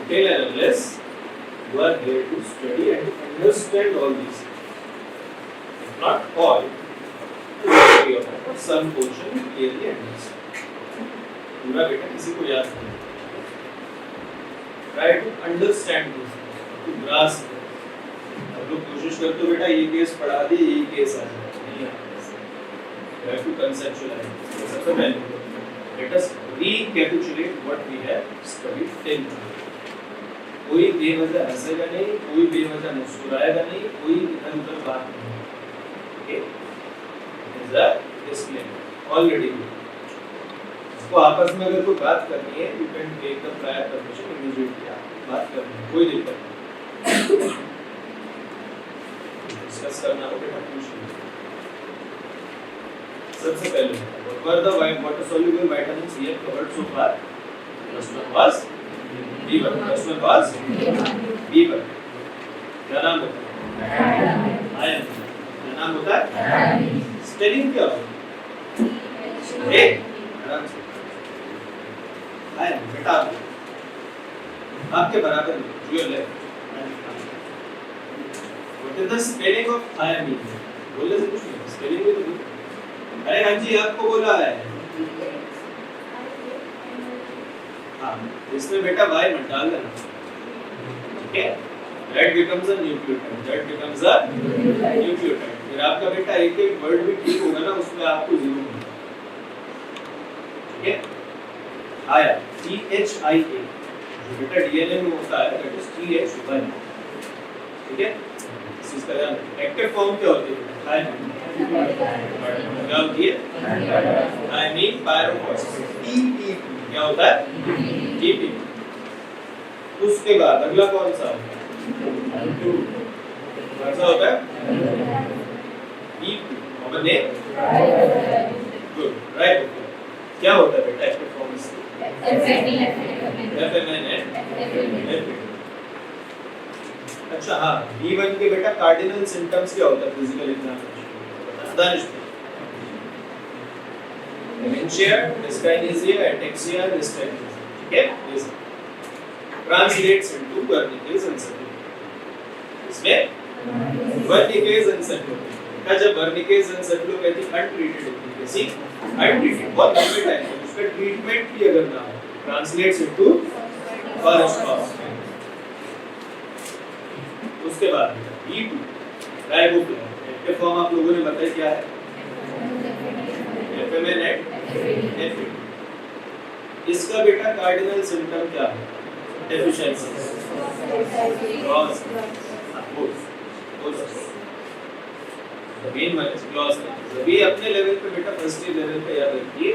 until and unless you are here to study and understand all these things. If not all, but some portion you clearly understand. पूरा बेटा किसी को याद नहीं. Try to understand this, to grasp. अब लोग कोशिश करते हो बेटा ये केस पढ़ा दे, ये केस आ जाए. नहीं आता. You have to conceptualize. सबसे पहले let us recapitulate what we have studied till now. कोई बेवजह हंसेगा नहीं, कोई बेवजह मुस्कुराएगा नहीं, कोई इधर-उधर बात नहीं. Okay? Is that disclaimer already? तो आपस में अगर कोई बात करनी है, you can take the prior permission immediately. बात करनी है, कोई दिक्कत नहीं. डिस्कस करना हो बेटा पूछिए. सबसे पहले what were the water soluble vitamins we have covered so far? First one was B1. First one was B1. क्या नाम होता है? आयन. क्या नाम होता है? स्पेलिंग क्या होता है? आराम से. आयन बेटा आपके बराबर में जो your left. What is the spelling of thiamine? बोलने से कुछ नहीं. स्पेलिंग में तो बोलो. अरे हाँ जी आपको बोला है. हाँ इसमें बेटा y मत डाल देना. ठीक है? That becomes a nucleotide. That becomes a nucleotide. फिर आपका बेटा एक वर्ड भी ठीक होगा ना उसमें आपको 0 मिलेगा. ठीक है? आया THIA जो बेटा DNA में होता है that is TH1. ठीक है? इस चीज का ध्यान रखें. एक्टिव फॉर्म क्या होती है? थायमिन. क्या होती है? Thiamine pyrophosphate. TPP क्या होता है? TPP. उसके बाद अगला कौन सा होता है? कौन सा होता है? BP. और ने गुड राइट. क्या होता है बेटा एक्टिव फॉर्म इसकी? FMN. अच्छा हाँ B1 के बेटा कार्डिनल सिम्टम्स क्या होता है फिजिकल एग्जामिनेशन? दानिश डिमेंशिया, डिस्काइनेसिया, एटेक्सिया, डिस्टाइनेसिया. ठीक है? ये सब ट्रांसलेट्स इनटू वर्निकेज एंसेफेलोपैथी. इसमें वर्निकेज एंसेफेलोपैथी का जब वर्निकेज एंसेफेलोपैथी अनट्रीटेड एफिकेसी अनट्रीटेड बहुत लंबे टाइम तक उसका ट्रीटमेंट भी अगर ना हो ट्रांसलेट्स इनटू फॉरेस्ट. उसके बाद B2 राइबोफ्लाविन. एक्टिव फॉर्म आप लोगों ने बताया क्या है? FMN and इसका बेटा कार्डिनल सिम्टम क्या है? Deficiency. Gloss. The main one is gloss. सभी अपने लेवल पे बेटा फर्स्ट ईयर लेवल पे याद रखिए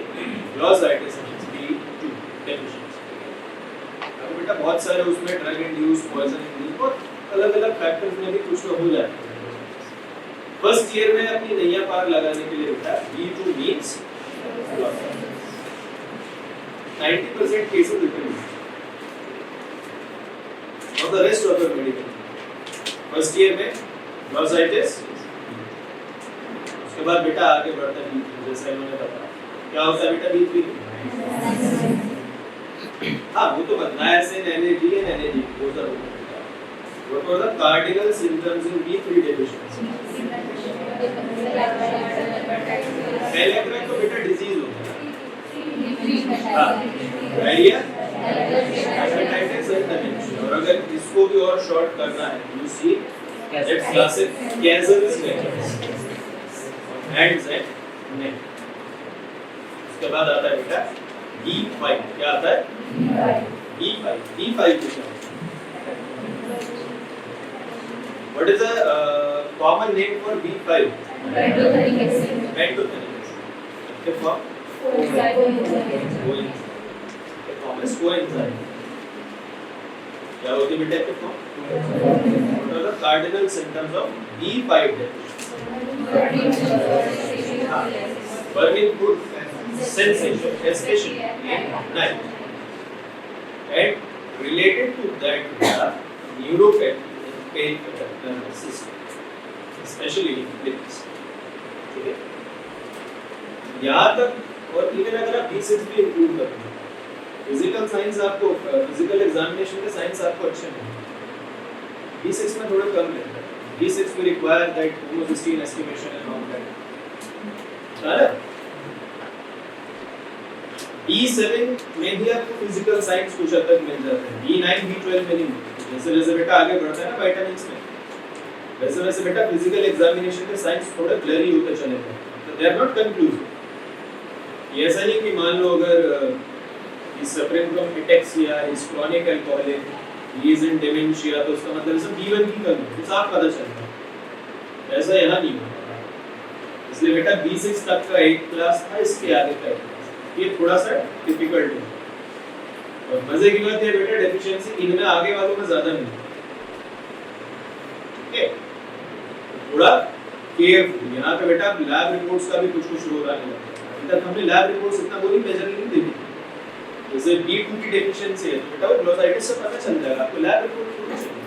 ग्लॉसाइटिस B2 डेफिशिएंसी. अब बेटा बहुत सारे उसमें ड्रग इंड्यूस्ड पॉइजन इंड्यूस्ड अलग-अलग फैक्टर्स में भी कुछ ना हो जाता है. फर्स्ट ईयर में अपनी नैया पार लगाने के लिए बेटा B2 मींस 90% केसेस रिटर्न और the rest of the medical. First year में ग्लॉसाइटिस. उसके बाद बेटा आगे बढ़ता है B3 जैसे मैंने बताया. क्या होता है बेटा B3? हाँ वो तो बताया से NAD वो जरूर. What were the cardinal symptoms in B3 deficiency? पहले अगर तो बेटा डिजीज होता है. हाँ डायरिया, हेपेटाइटिस एंड डिमेंशिया. और अगर इसको भी और शॉर्ट करना है you see that classic Kazan's letters hands and neck. उसके बाद आता है बेटा B5. क्या आता है? B5. B5 क्या है? What is the common name for B5? Bentothenic acid. Bentothenic acid. Active form? Coenzyme. Active form is coenzyme. क्या होती है बेटा active form? What are the cardinal symptoms of B5 deficiency? Burning good sensation, especially at night. And related to that, neuropathy. Peripheral system, especially lips. ठीक है? यहाँ तक और even अगर आप B6 भी इंक्लूड करते हैं फिजिकल साइंस आपको फिजिकल एग्जामिनेशन के साइंस आपको अच्छे नहीं B6 में थोड़ा कम लेता है B6 will require that homocysteine estimation and all that है B7 में भी आपको फिजिकल साइंस कुछ हद तक मिल जाता है B9 B12 में नहीं मिलता जैसे जैसे बेटा आगे बढ़ता है ना विटामिन्स में वैसे वैसे बेटा फिजिकल एग्जामिनेशन के साइंस थोड़ा ब्लरी होते चले जाते हैं तो दे आर नॉट कंक्लूसिव ये ऐसा नहीं कि मान लो अगर इस सफरिंग फ्रॉम एटेक्सिया इस chronic alcoholic he is in dementia तो उसका मतलब सब B1 की कमी है साफ पता चलता है ऐसा यहाँ नहीं होता इसलिए बेटा B6 तक का एक क्लास था इसके आगे का ये थोड़ा सा डिफिकल्ट है और मजे की बात है बेटा डेफिशिएंसी इनमें आगे वालों में ज्यादा नहीं ओके थोड़ा केयरफुल यहाँ पे बेटा लैब रिपोर्ट्स का भी कुछ रोल आने लगा है अभी तक हमने लैब रिपोर्ट्स इतना वो नहीं मेजर नहीं देखी जैसे B2 की डेफिशिएंसी है तो बेटा वो ग्लोसाइटिस से पता चल जाएगा आपको लैब रिपोर्ट थोड़ी चाहिए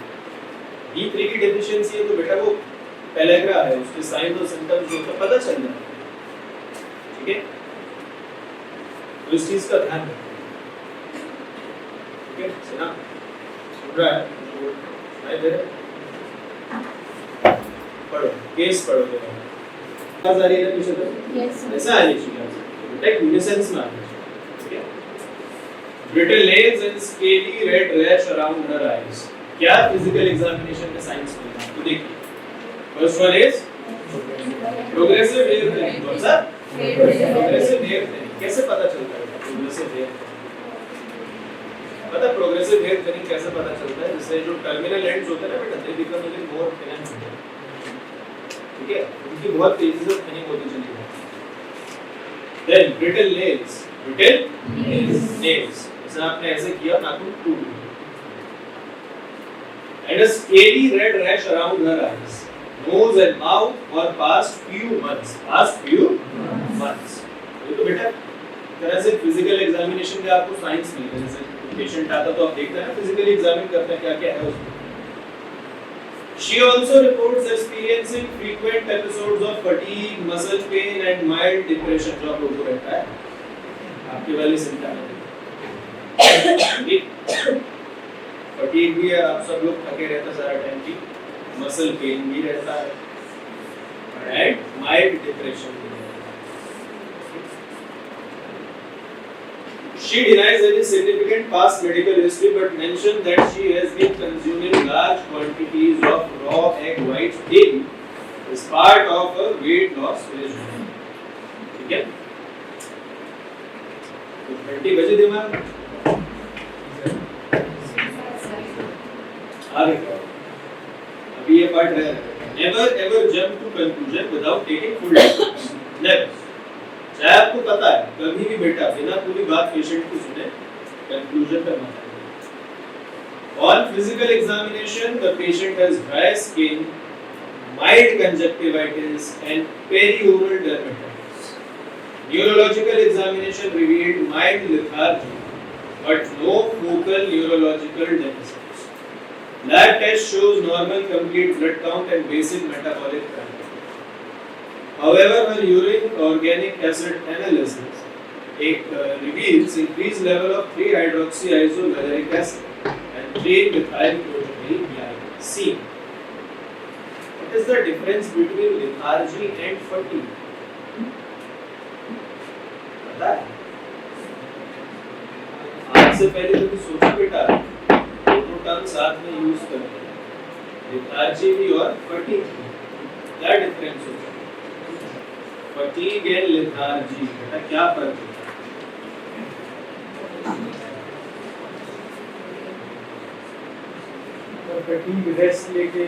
B3 की डेफिशिएंसी है तो बेटा वो पेलेग्रा है उसके साइंस और सिम्टम्स जो है पता चल जाएगा ठीक है तो इस चीज का ध्यान रखें ठीक है सुना सुन रहा है सुनाई दे रहा है पढ़ो केस पढ़ो जरा आवाज आ रही है पीछे तो यस ऐसा आ रही है बेटा यूनिसेंस में आना चाहिए ठीक है brittle nails and scaly red rash around her eyes क्या फिजिकल एग्जामिनेशन का साइंस में आपको देखिए first one is progressive hair thinning कौन सा प्रोग्रेसिव हेयर थिनिंग कैसे पता चलता है प्रोग्रेसिव हेयर पता प्रोग्रेसिव हेयर थिनिंग कैसे पता चलता है जैसे जो टर्मिनल एंड्स होते हैं ना बेटा they become little more thin and ठीक है उनकी बहुत तेजी से थिनिंग होती चली जाती है देन brittle nails जैसे आपने ऐसे किया नाखून टूट गया and a scaly red rash around her eyes nose and mouth for past few months ये तो बेटा तरह से फिजिकल एग्जामिनेशन के आपको साइंस मिल रहा है जैसे पेशेंट आता तो आप देखते हैं ना फिजिकली एग्जामिन करते हैं क्या क्या है उसमें She also reports experiencing frequent episodes of fatigue, muscle pain and mild depression जो आप लोगों को रहता है आपके वाले सिम्टम है फटीग भी है आप सब लोग थके रहते हैं सारा टाइम की मसल पेन भी रहता है एंड माइल्ड डिप्रेशन भी रहता है She denies any significant past medical history but mentioned that she has been consuming large quantities of raw egg whites daily as part of a weight loss regimen. ठीक है? तो 30 बजे दिमाग आगे क्या? अभी ये पार्ट रह Never ever jump to conclusion without taking full details. Never. चाहे आपको पता है कभी भी बेटा बिना पूरी बात पेशेंट की सुने कंक्लूजन पे मत आइए On physical examination, the patient has dry skin, mild conjunctivitis and perioral dermatitis. Neurological examination revealed mild lethargy, but no focal neurological deficits. Lab test shows normal complete blood count and basic metabolic parameters. However, her urine organic acid analysis reveals increased level of 3-hydroxyisovaleric acid and 3-methylproteinuric glycine. What is the difference between lethargy and fatigue? पता है? आज से पहले कभी सोचा बेटा दोनों term साथ में यूज करते हैं lethargy भी और fatigue क्या डिफरेंस होता है fatigue and lethargy बेटा क्या फर्क है fatigue रेस्ट लेके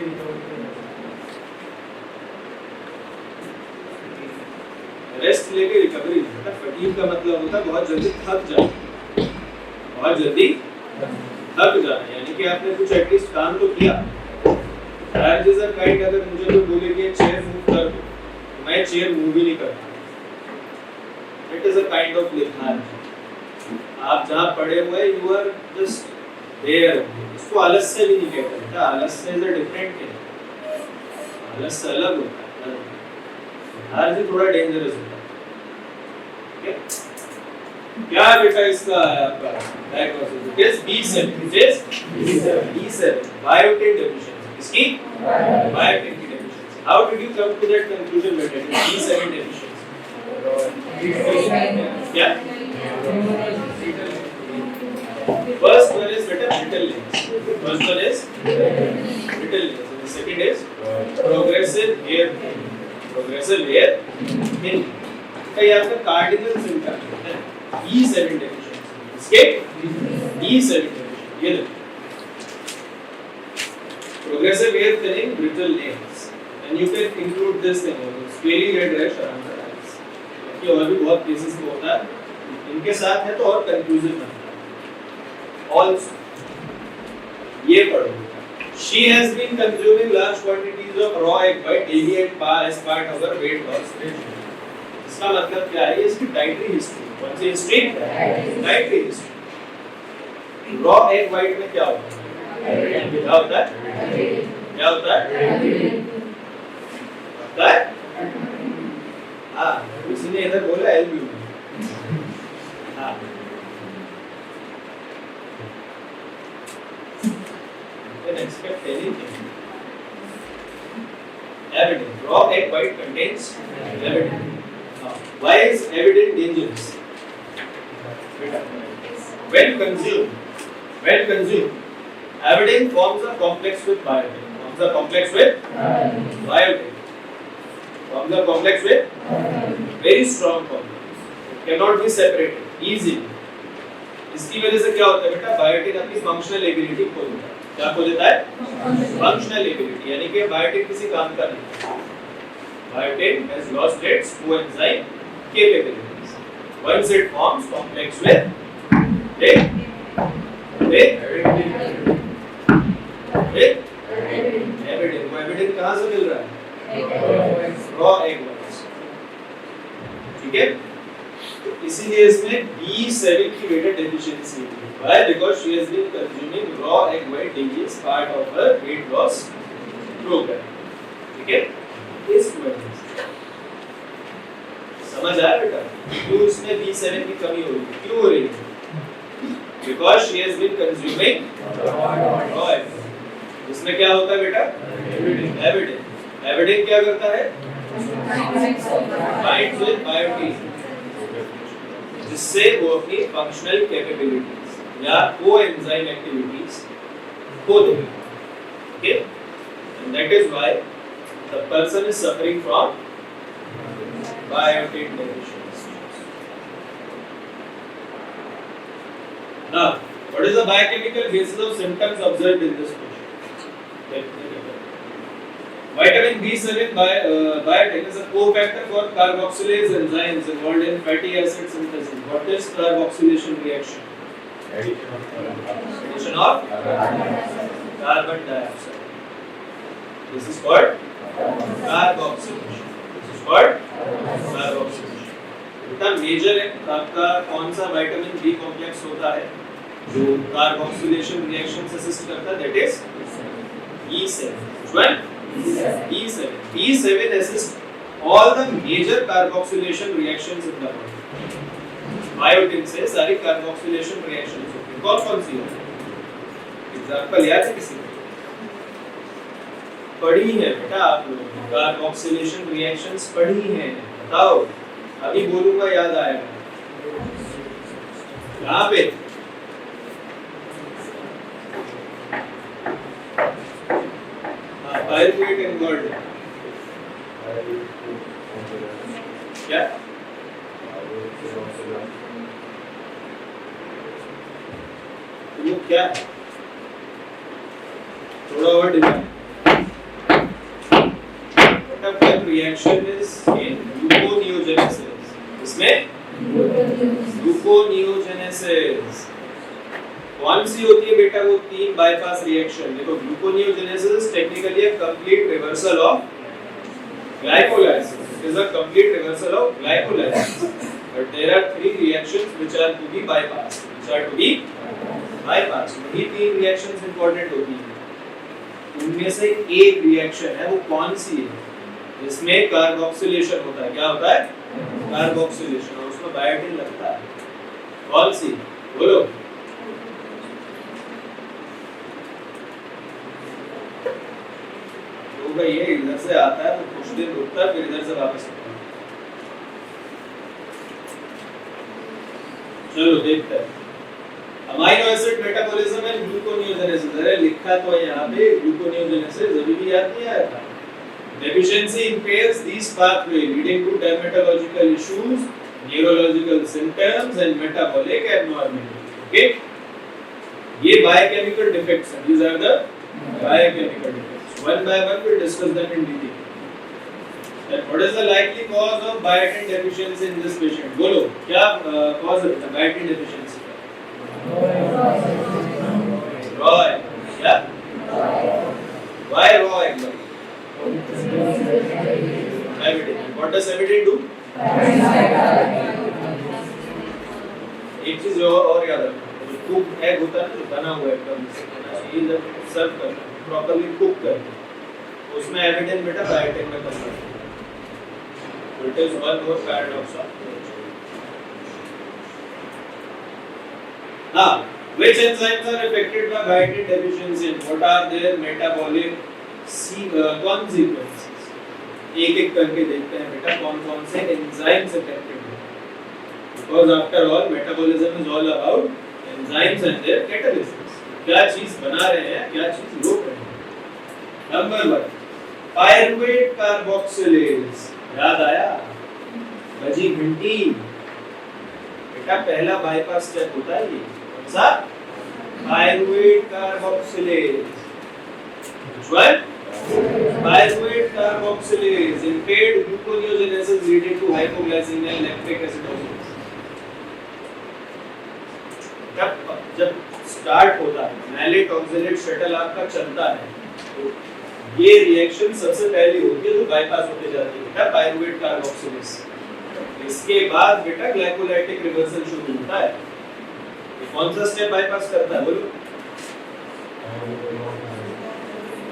रेस्ट लेके रिकवरी बेटा fatigue का मतलब होता है बहुत जल्दी थक जाना यानी कि आपने कुछ एटलीस्ट काम तो किया Lethargy is a kind अगर मुझे कोई बोले कि चेयर मूव कर दो मैं चेयर मूव ही नहीं करता it is a kind of lethargy आप जहां पड़े हुए यू आर जस्ट देयर इसको आलस्य भी नहीं कहते बेटा आलस्य इज अ डिफरेंट थिंग आलस्य अलग होता है lethargy थोड़ा डेंजरस होता है ठीक है क्या बेटा इसका है आपका diagnosis? It is B7. It is B7 biotin deficiency. इसकी बायोटिन की deficiency. How did you come to that conclusion बेटा? It is B7 deficiency. क्या? First one is better brittle legs. First one is brittle legs. And the second is progressive hair thinning. Progressive hair thinning. का ये आपका cardinal symptom है. B7 deficiency. इसके B7 deficiency. ये देखो. Progressive hair thinning, brittle legs. And you can include this thing also. Scaly red rash around the eyes. ये और भी बहुत cases में होता है. इनके साथ है तो और confusing बनता है. Also, ये पढ़ो. She has been consuming large quantities of raw egg white daily as part of her weight loss regime. इसका मतलब क्या है? इसकी dietary history. कौन सी history? Dietary history. Raw egg white में क्या होता है? क्या होता है? क्या होता है? होता है? हाँ, किसी ने इधर बोला एल्ब्यूमिन. हाँ. Expect anything. Evident. Raw egg white contains evident. Why is evident dangerous? When consumed, evident forms a complex with biotin. Forms a complex with biotin. Forms a complex with very strong complex. It cannot be separated easily. इसकी वजह से क्या होता है बेटा? Biotin अपनी functional ability खो देता है. क्या खो देता है? Functional ability. यानी कि बायोटिन किसी काम का नहीं. Biotin has lost its coenzyme capabilities. Once it forms complex with evident. वो evident कहाँ से मिल रहा है? Raw egg whites. ठीक है? तो इसीलिए इसमें B7 की बेटा डेफिशिएंसी है. Why? Because she has been consuming raw egg white daily as part of her weight loss program. ठीक है? इस वजह से समझ आया बेटा? क्यों इसमें B7 की कमी हो रही है? क्यों हो रही है? Because she has been consuming raw egg. इसमें क्या होता है बेटा? Evident क्या करता है? Binds with biotin. जिससे वो अपनी फंक्शनल कैपेबिलिटीज या कोएंजाइम एक्टिविटीज खो देगा. Okay? And that is why the person is suffering from biotin deficiency. Now, what is the biochemical basis of symptoms observed in this patient? Vitamin B7 biotin is a cofactor for carboxylase enzymes involved in fatty acid synthesis. What is carboxylation reaction? Addition of carbon dioxide. This is called carboxylation. This is called carboxylation. इतना major आपका कौन सा vitamin B complex होता है जो carboxylation reaction से assist करता है? That is E7. Which one? E7. E7 assists all the major carboxylation reactions in the body. Biotin से सारी कार्बोक्सिलेशन रिएक्शंस होती हैं. कौन सी होती है? एग्जांपल याद है किसी को? पढ़ी है बेटा आप लोग? कार्बोक्सिलेशन रिएक्शंस पढ़ी हैं? बताओ. अभी बोलूंगा याद आएगा. कहाँ पे? Pyruvate involved. क्या? वो क्या है? थोड़ा और define. What reaction is in gluconeogenesis? इसमें gluconeogenesis कौन सी होती है बेटा? वो तीन बाईपास रिएक्शन. देखो, gluconeogenesis technically a complete reversal of glycolysis. It is a complete reversal of glycolysis. But there are three reactions which are to be bypass. ये तीन रिएक्शंस इंपॉर्टेंट होती हैं. उनमें से एक रिएक्शन है, वो कौन सी है? जिसमें कार्बोक्सिलेशन होता है. क्या होता है? कार्बोक्सिलेशन. और उसमें बायोटिन लगता है. कौन सी बोलो? तो भाई ये इधर से आता है तो कुछ दिन रुकता है फिर इधर से वापस आता है। चलो देखते हैं amino acid metabolism and gluconeogenesis. अरे लिखा तो है यहाँ पे ग्लूकोनियोजेनेसिस, अभी भी याद नहीं आया था। Deficiency impairs these pathways leading to dermatological issues, neurological symptoms and metabolic abnormalities. Okay? ये biochemical defects हैं. These are the biochemical defects. One by one we'll discuss them in detail. Then what is the likely cause of biotin deficiency in this patient? बोलो क्या cause है biotin deficiency का? Raw egg. क्या? Why raw egg? What does avidin do? एक चीज और याद रखना, कुक एग होता है ना, जो बना हुआ एकदम ये जब सर्व करना प्रॉपर्ली कुक करना, उसमें एविडेंस बेटा बायोटिन में कन्वर्ट होता है। It is one more paradox of हाँ, which enzymes are affected by biotin deficiency and what are their metabolic consequences? एक एक करके देखते हैं बेटा कौन कौन से एंजाइम्स अफेक्टेड हैं, because after all metabolism is all about enzymes and their catalysis. क्या चीज बना रहे हैं, क्या चीज रोक रहे हैं। नंबर 1 पायरुवेट कार्बोक्सिलेज, याद आया? बजी घंटी बेटा, पहला बाईपास स्टेप होता है ये, कौन सा? Pyruvate carboxylase. Pyruvate carboxylase impaired gluconeogenesis leading to hypoglycemia and lactic acidosis. जब स्टार्ट होता है मैलेट ऑक्सलेट शटल आपका चलता है तो ये रिएक्शन सबसे पहले होती है जो बाईपास होते जाती है बेटा पायरुवेट कार्बोक्सिलेज। इसके बाद बेटा ग्लाइकोलाइटिक रिवर्सल शुरू होता है। ये कौन सा स्टेप बाईपास करता है बोलो?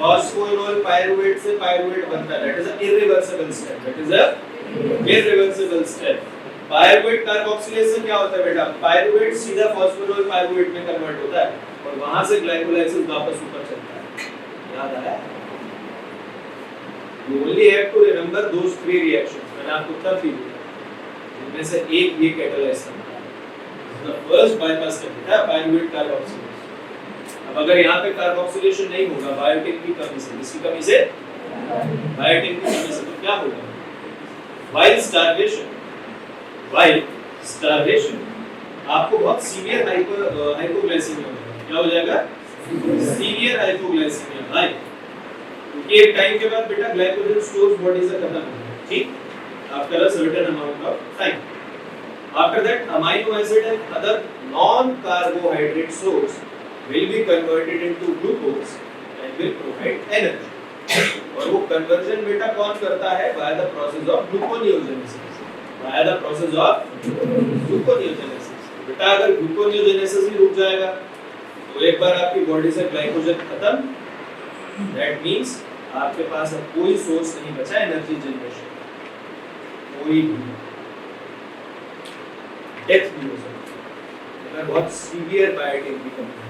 फॉस्फोइनोल पायरुवेट से पायरुवेट बनता है, that is a irreversible step, that is a irreversible step. Pyruvate carboxylase से क्या होता है बेटा? पायरुवेट सीधा फॉस्फोइनोल पायरुवेट में कन्वर्ट होता है और वहां से ग्लाइकोलाइसिस वापस ऊपर चलता है। याद आया? You only have to remember those three reactions. मैंने आपको तब भी बोला इनमें से एक ये कैटालाइज करता है। The first bypass step है पायरुवेट कार्बोक्सिलेज। अब अगर यहाँ पे कार्बोक्सिलेशन नहीं होगा बायोटिन की कमी से, इसकी कमी से, बायोटिन की कमी से, तो क्या होगा? While starvation आपको बहुत सीवियर हाइपोग्लाइसीमिया होगा। क्या हो जाएगा? सीवियर हाइपोग्लाइसीमिया भाई, क्योंकि एक टाइम के बाद बेटा ग्लाइकोजन स्टोर्स बॉडी से खत्म हो जाएगा, ठीक? After a certain amount of time. After that amino acid and other non carbohydrate source will be converted into glucose and will provide energy. और वो कन्वर्जन बेटा कौन करता है? Via the process of gluconeogenesis. Via the process of gluconeogenesis. बेटा अगर gluconeogenesis ही रुक जाएगा तो एक बार आपकी बॉडी से ग्लाइकोजन खत्म, that means आपके पास अब कोई सोर्स नहीं बचा एनर्जी जनरेशन, कोई भी। डेथ भी हो सकती है अगर बहुत सीवियर बायोटिन की कमी।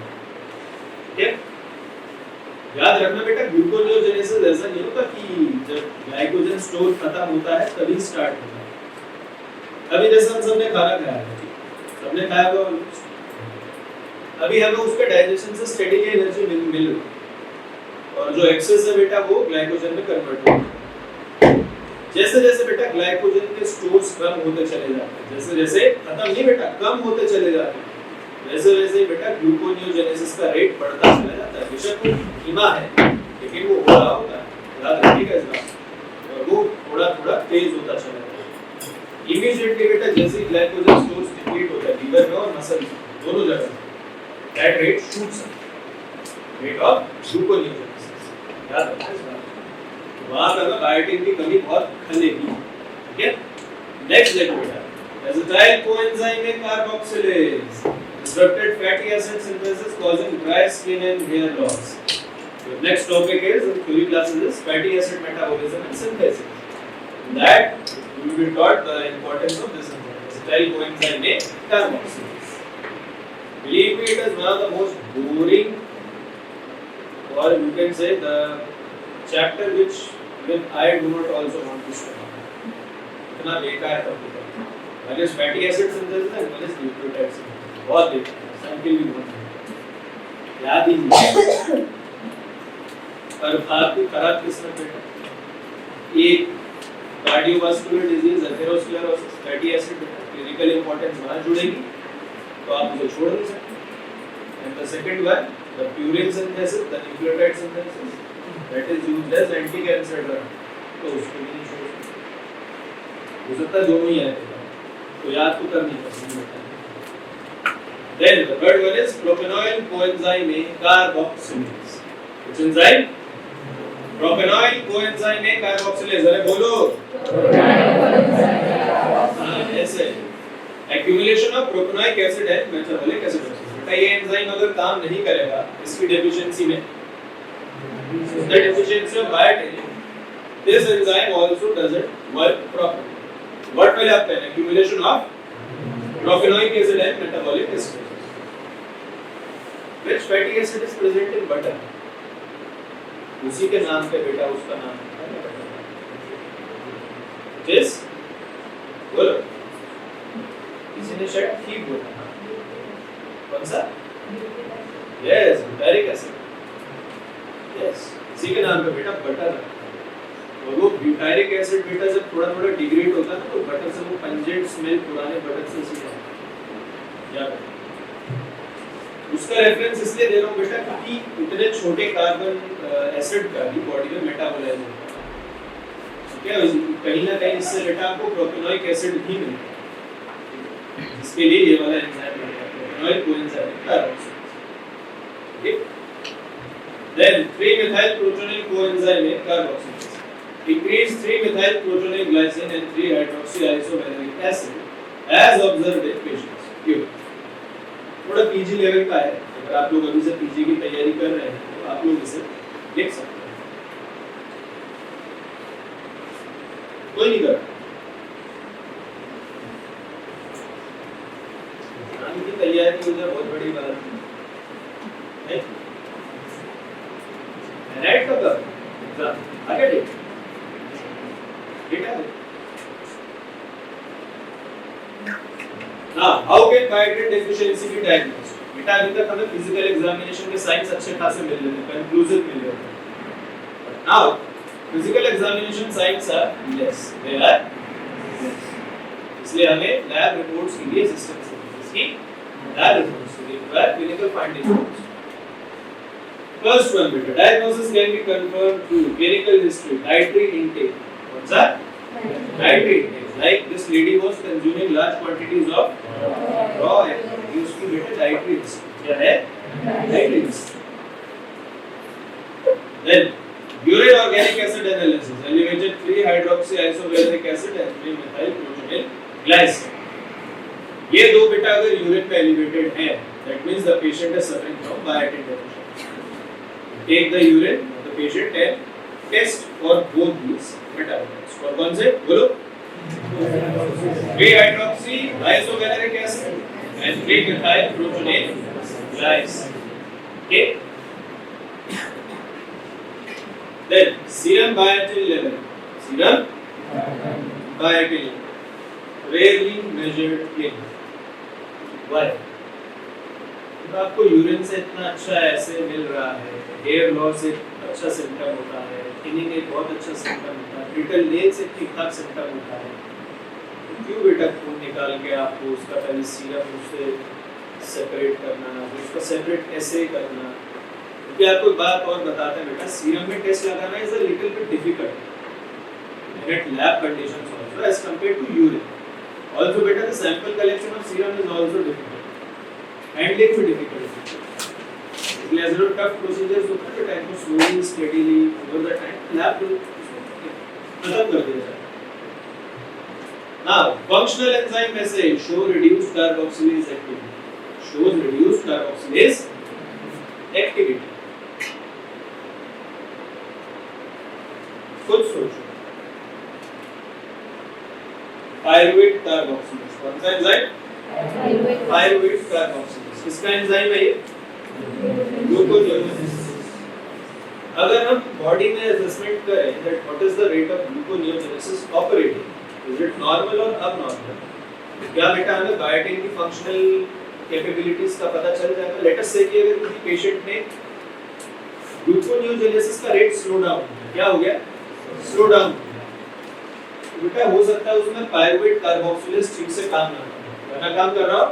याद रखना बेटा ग्लूकोनियोजेनेसिस ऐसा नहीं होता कि जब ग्लाइकोजन स्टोर खत्म होता है तभी स्टार्ट होता है। अभी जैसे हम सबने खाना खाया है, सबने खाया तो अभी हमें उसके डाइजेशन से स्टेडी एनर्जी मिल रही और जो एक्सेस है बेटा वो ग्लाइकोजन में कन्वर्ट होता है। जैसे जैसे बेटा ग्लाइकोजन के स्टोर्स कम होते चले जाते हैं, जैसे जैसे खत्म नहीं बेटा कम होते चले जाते हैं, वैसे वैसे बेटा ग्लूकोनियोजेनेसिस का रेट बढ़ता चला जाता है। बेशक वो धीमा है लेकिन वो हो रहा होता है, याद रखिएगा इस बात, और वो थोड़ा थोड़ा तेज होता चला जाता है। इमीडिएटली बेटा जैसे ग्लाइकोजन स्टोर्स डिप्लीट होता है लीवर में और मसल दोनों जगह, that rate shoots up, rate of gluconeogenesis. याद रखना इस बात, वहां पर बायोटिन की कमी बहुत खलेगी। ठीक है, नेक्स्ट देखो बेटा acetyl coenzyme carboxylase disrupted fatty acid synthesis causing dry skin and hair loss. The next topic is in theory classes is fatty acid metabolism and synthesis. In that we will be taught the importance of this enzyme, acetyl coenzyme carboxylase. Believe me, it is one of the most boring, or you can say the chapter which even I do not also want to study. इतना बेकार topic है. One is fatty acid synthesis and one is nucleotide synthesis. बहुत बेकार. Cycle भी बहुत याद ही नहीं. और आपकी खराब किस्मत बेटा. एक cardiovascular disease, atherosclerosis, fatty acid, clinical importance वहां जुड़ेगी तो आप उसे छोड़ नहीं सकते. And the second one, the purine synthesis, the nucleotide synthesis, that is used as anti cancer drug, तो उसको भी नहीं छोड़ सकते. हो सकता है दोनों ही आए तो याद तो करनी पड़ेगी. Then the third one is propanol coenzyme carboxylase. Which enzyme? Propanol coenzyme carboxylase. अरे बोलो. ऐसे. Accumulation of propanolic acid and metabolic acid. बेटा ये एंजाइम अगर काम नहीं करेगा इसकी डेफिशिएंसी में, the deficiency of biotin, this enzyme also doesn't work properly. What will happen? Accumulation of propanolic acid and metabolic acid. Which fatty acid is present in butter? उसी के नाम पे बेटा उसका नाम है बटर. This बोलो. किसी ने शायद ठीक बोला. कौन सा? Yes, butyric acid. Yes. इसी के नाम पे बेटा बटर है. और वो ब्यूटारिक एसिड बेटा जब थोड़ा थोड़ा डिग्रेड होता है ना तो बटर से वो पंजेंट स्मेल पुराने बटर से सीधा याद है. उसका रेफरेंस इसलिए दे रहा हूँ बेटा क्योंकि इतने छोटे कार्बन एसिड का भी बॉडी में मेटाबोलाइज होता है. ठीक है, कहीं ना कहीं इससे बेटा आपको प्रोपेनोइक एसिड भी मिलता है. इसके लिए ये वाला एंजाइम लगता है प्रोपेनोइक कोएंजाइम कार्बोक्सिलेज. ठीक. Then 3-methylproteonyl coenzyme carboxylase increase 3-methylproteonyl glycine and 3-hydroxyisovaleric acid as observed in patients. क्यों? थोड़ा पीजी लेवल का है. अगर आप लोग अभी से पीजी की तैयारी कर रहे हैं तो आप लोग इसे देख सकते हैं. कोई नहीं कर रहा की तैयारी मुझे बहुत बड़ी बात है. राइट कब एग्जाम आगे डेट है. Now, how can biotin deficiency be diagnosed? बेटा अभी तक हमें फिजिकल एग्जामिनेशन के साइंस अच्छे खासे मिल रहे थे, कंक्लूसिव मिल रहे थे. Now, physical examination signs are less. They are less. इसलिए हमें लैब रिपोर्ट्स के लिए असिस्टेंस चाहिए. इसकी लैब रिपोर्ट्स के लिए clinical findings. First one, बेटा diagnosis can be confirmed through clinical history, dietary intake. What's that? Dietary intake. Like this lady was consuming large quantities of raw egg. Used to get a dietary history. क्या है? Dietary history. Then urine organic acid analysis. Elevated 3-hydroxyisovaleric acid and 3-methylproteonyl glycine. ये दो बेटा अगर urine पे elevated है, that means the patient is suffering from biotin deficiency. Take the urine of the patient and test for both these metabolites. For कौन से? बोलो. 3-hydroxyisovaleric acid and 3-methylproteonyl glycine. Okay. Then serum biotin level. Serum biotin level. Rarely measured clinically. Why? तो आपको urine से इतना अच्छा ऐसे मिल रहा है, हेयर लॉस एक अच्छा सिम्टम होता है, थिनिंग एक बहुत अच्छा सिम्टम होता है, ब्रिटल नेल्स एक ठीक-ठाक सिम्टम होता है. तो क्यों बेटा खून निकाल के आपको उसका पहले सीरम उससे सेपरेट करना, उसका सेपरेट ऐसे करना? क्योंकि आपको एक बात और बताते हैं बेटा, सीरम में टेस्ट लगाना is a little bit difficult in lab conditions also as compared to urine. Also बेटा the sample collection of serum is also difficult. Handling भी difficult. इसलिए as a tough procedures होता है बेटा, इनको slowly steadily over the time lab खत्म कर दिया जाता है. Now functional enzyme assay show reduced carboxylase activity. Shows reduced carboxylase activity. खुद सोचो. Pyruvate carboxylase. कौन सा एंजाइम? Pyruvate carboxylase. किसका एंजाइम है ये? ग्लूकोनियोजेनेसिस। अगर हम बॉडी में असेसमेंट करें that what is the rate of gluconeogenesis operating, is it normal और अबनॉर्मल, क्या बेटा हमें बायोटिन की फंक्शनल कैपेबिलिटीज का पता चल जाएगा। लेट अस से कि अगर किसी पेशेंट में ग्लूकोनियोजेनेसिस का रेट स्लो डाउन, क्या हो गया? Slow down. बेटा हो सकता है उसमें पायरुवेट कार्बोक्सिलेज ठीक से काम ना करे, ना काम कर रहा हो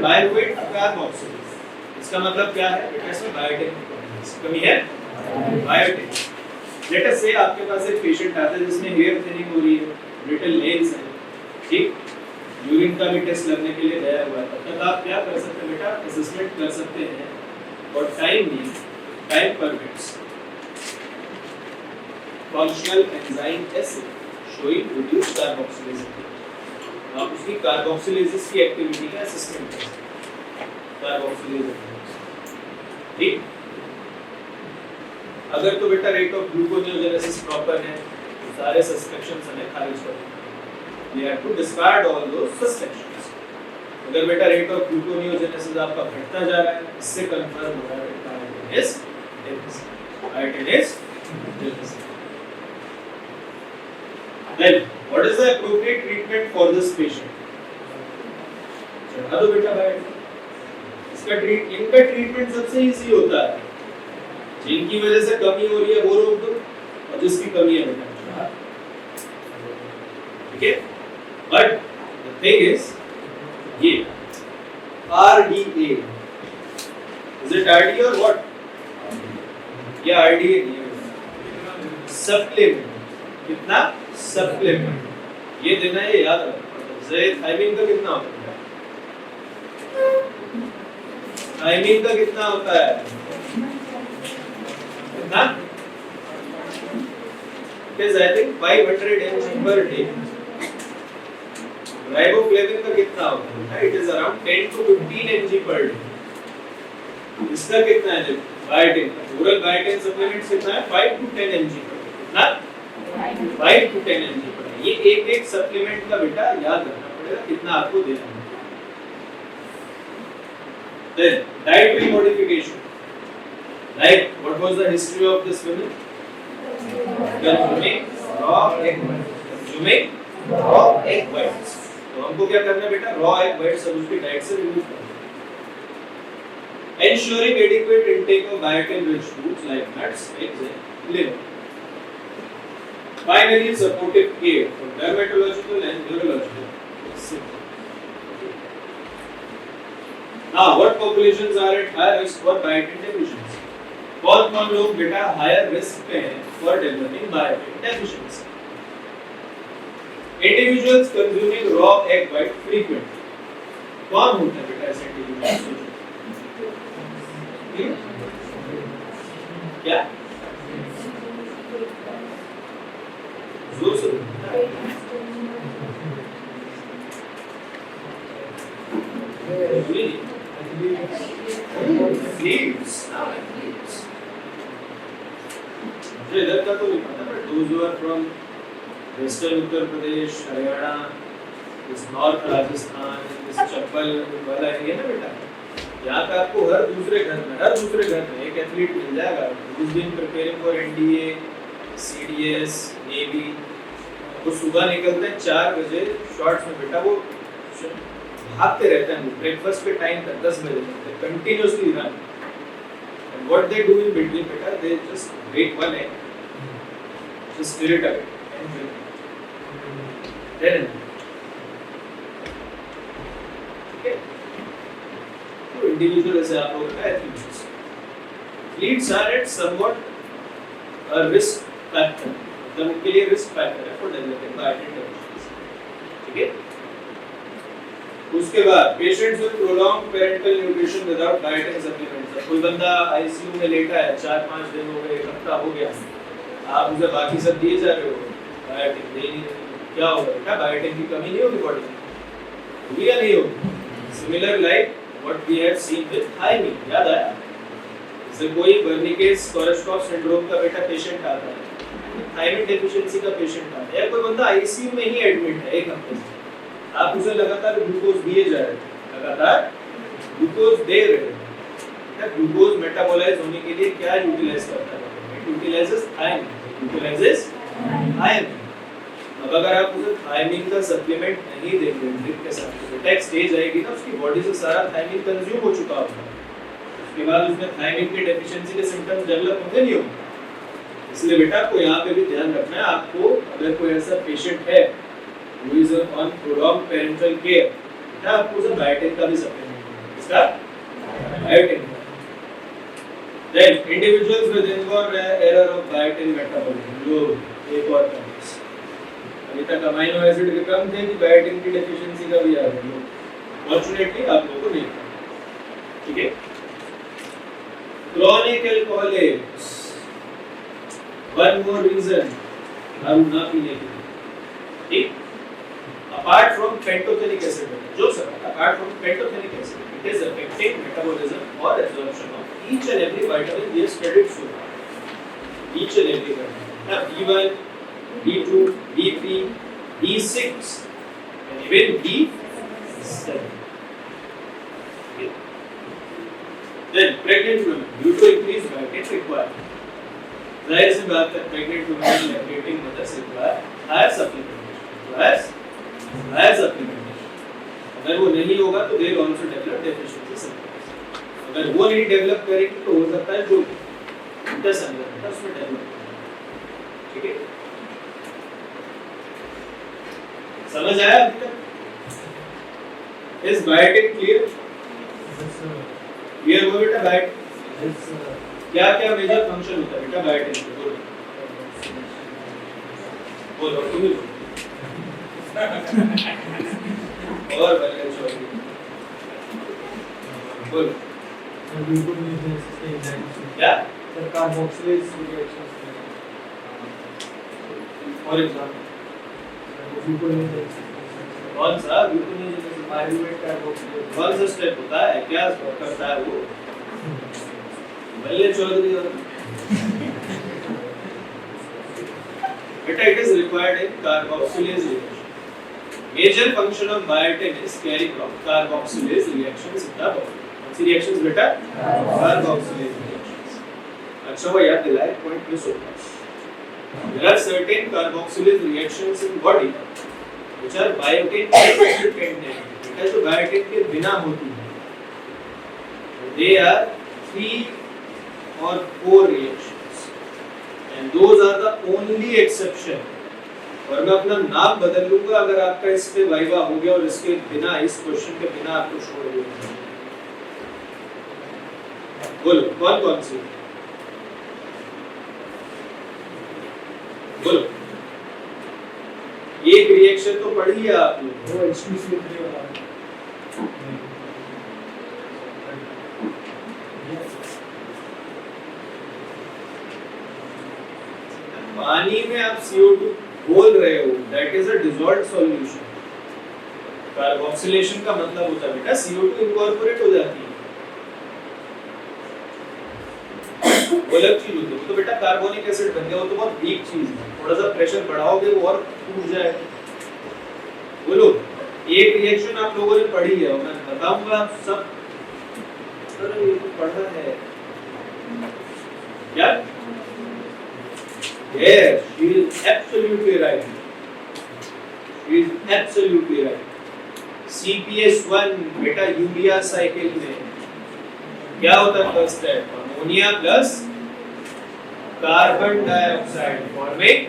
पायरुवेट कार्बोक्सिलेज, इसका मतलब क्या है बेटा? इसमें बायोटिन की कमी है, बायोटिन। लेट अस से आपके पास एक पेशेंट आता है जिसमें हेयर थिनिंग हो रही है, ब्रिटल नेल्स है, ठीक, यूरिन का भी टेस्ट लगने के लिए गया हुआ है, तब तक आप क्या कर सकते हैं बेटा? असेसमेंट कर सकते हैं और time permits functional enzyme acid showing reduced carboxylase, आप उसकी कार्बोक्सिलेजेस की एक्टिविटी का असेसमेंट कर सकते हैं, कार्बोक्सिलेज, ठीक। अगर तो बेटा रेट ऑफ ग्लूकोनियोजेनेसिस प्रॉपर है तो सारे सस्पेक्शंस हमें खारिज कर देंगे, we have to discard all those suspicions। अगर बेटा रेट ऑफ ग्लूकोनियोजेनेसिस आपका घटता जा रहा है, इससे कंफर्म हो रहा है biotin is deficient, biotin is deficient. Then what is the appropriate treatment for this patient? चढ़ा दो बेटा बायोटिन, इनका ट्रीटमेंट सबसे इजी होता है, जिनकी वजह से कमी हो रही है वो रोक दो, और जिसकी कमी है बेटा, ठीक है। But the thing is, ये RDA, is it RDA or what? ये RDA नहीं है, सप्लीमेंट, कितना? सप्लीमेंट, ये देना है, याद रखना। थायमिन का कितना होता है? थायमिन का कितना होता है? कितना? It is I think 500 mg per day। Riboflavin का कितना होता है? It is around 10 to 15 mg per day। इसका कितना है? बायोटिन का ओरल बायोटिन सप्लीमेंट्स कितना है? 5 to 10 mg per day। कितना? 5 to 10 mg per day। ये एक सप्लीमेंट का बेटा याद रखना पड़ेगा कितना आपको देना है। Then dietary modification, like what was the history of this woman? Consuming raw egg whites, consuming raw egg whites। तो हमको क्या करना है बेटा? रॉ एग व्हाइट सब उसकी डाइट से रिमूव करना है। Ensuring adequate intake of biotin rich foods like nuts, eggs and liver। Finally, supportive care for dermatological and neurological symptoms। Now, what populations are at high risk for biotin deficiency? कौन लोग बेटा higher risk पे हैं for developing biotin deficiency? Individuals consuming raw egg white frequently। कौन होता है बेटा ऐसे इंडिविजुअल्स? क्या? जोर से मुझे इधर का तो नहीं पता, but those who are from western Uttar Pradesh, Haryana, इस नॉर्थ राजस्थान, इस चंबल वाला एरिया ना बेटा, यहाँ पे आपको हर दूसरे घर में एक एथलीट मिल जाएगा who's been preparing for NDA, CDS, Navy। वो सुबह निकलते हैं 4 बजे शॉर्ट्स में बेटा, वो भागते रहते हैं ब्रेकफास्ट के टाइम तक 10 बजे तक continuously run. And what they do in between बेटा, they just break one egg, just stir it away and drink. Then, okay, तो इंडिविजुअल ऐसे आप लोगों का athletes, athletes are at somewhat a risk factor, मतलब उनके लिए रिस्क फैक्टर है फॉर डेवलपिंग बायोटिन डेफिशिएंसी, ठीक है। उसके बाद patients with prolonged parenteral nutrition without biotin supplements. कोई बंदा आईसीयू में लेटा है, 4-5 दिन हो गए, एक हफ्ता हो गया, आप उसे बाकी सब दिए जा रहे हो, बायोटिन दे नहीं रहे, क्या होगा बेटा? बायोटिन की कमी नहीं होगी बॉडी में, होगी या नहीं होगी? Similar like what we have seen with thiamine, याद आया? जैसे कोई बर्निकेस-कोरेशकॉफ सिंड्रोम का बेटा पेशेंट आता है, थायमिन डेफिशिएंसी का पेशेंट आता है, या कोई बंदा आईसीयू में ही एडमिट है 1 हफ्ते से, आप उसे लगातार ग्लूकोज दिए जा रहे हैं, लगातार ग्लूकोज दे रहे हैं, ग्लूकोज मेटाबोलाइज होने के लिए क्या यूटिलाइज करता है? It utilises thiamine. अब अगर आप उसे थायमिन का सप्लीमेंट नहीं देंगे ड्रिंक के साथ, बेटा एक स्टेज आएगी ना उसकी बॉडी से सारा थायमिन कंज्यूम हो चुका होगा, उसके बाद उसमें थायमिन की डेफिशिएंसी के सिम्टम्स डेवलप होंगे नहीं होंगे। इसलिए बेटा आपको यहाँ पे भी ध्यान रखना है, आपको अगर कोई ऐसा पेशेंट है who is on prolonged parenteral care, बेटा आपको उसे बायोटिन का भी सप्लीमेंट देना है। इसका biotin. Then individuals with inborn error of biotin metabolism, जो एक और टर्म्स अभी तक अमीनो एसिड के कम थे कि बायोटिन की डेफिशिएंसी का भी आ रही है, फॉर्चुनेटली आप लोगों को नहीं पता। ठीक है, chronic alcoholics, one more reason दारू ना पीने के लिए, ठीक, apart from pantothenic acid, जो sir apart from pantothenic acid, it is affecting metabolism or absorption of each and every vitamin we have studied so far, each and every vitamin, now B1, B2, B3, B6 and even B7. Okay. Then pregnant women, due to increased biotin requirement, जाहिर सी बात है pregnant women lactating mothers require higher supplementation. अगर वो नहीं होगा तो they will also develop deficiency symptoms. अगर वो नहीं डेवलप करेंगे तो हो सकता है जो इंटेस्ट अंदर है उसमें डेवलप। ठीक है, समझ आया अभी तक? Is biotin clear? क्लियर हो बेटा बायोटिन? क्या क्या मेजर फंक्शन होता है बेटा बायोटिन के? बोलो तुम ही और बल्ले चौधरी बोलो। क्या कार्बोक्सिलेज रिएक्शंस फॉर एग्जांपल कौन सा ग्लूकोनेज पायरुवेट कार्बोक्सिलेज कौन सा स्टेप होता है, क्या करता है वो? बल्ले चौधरी और बेटा it is required in carboxylase reaction. Major function of biotin is carrying out carboxylase reactions in the body. कौन सी reactions बेटा? Carboxylase reactions. अच्छा वो याद दिलाए, point मिस होता है। There are certain carboxylase reactions in body which are biotin independent. बेटा जो biotin के बिना होती है, they are 3 or 4 reactions and those are the only exception। और मैं अपना नाम बदल लूंगा अगर आपका इस पे वाइवा हो गया और इसके बिना, इस क्वेश्चन के बिना आपको छोड़ दूंगा। बोलो कौन कौन सी? बोलो, एक रिएक्शन तो पढ़ी है आपने, वो H2CO3 वाला पानी में आप CO2 बोल रहे हो, that is a dissolved solution. Carboxylation का मतलब होता है बेटा CO2 इनकॉर्पोरेट हो जाती है, वो अलग चीज होती है। तो बेटा कार्बोनिक एसिड बन गया, वो तो बहुत वीक चीज है, थोड़ा सा प्रेशर बढ़ाओगे वो और टूट जाएगा। बोलो, एक रिएक्शन आप लोगों ने पढ़ी है और मैं बताऊंगा आप सब, अरे ये तो पढ़ा है क्या? Yes, she is absolutely right. She is absolutely right. CPS1 बेटा यूरिया साइकिल में क्या होता है? First step ammonia plus carbon dioxide forming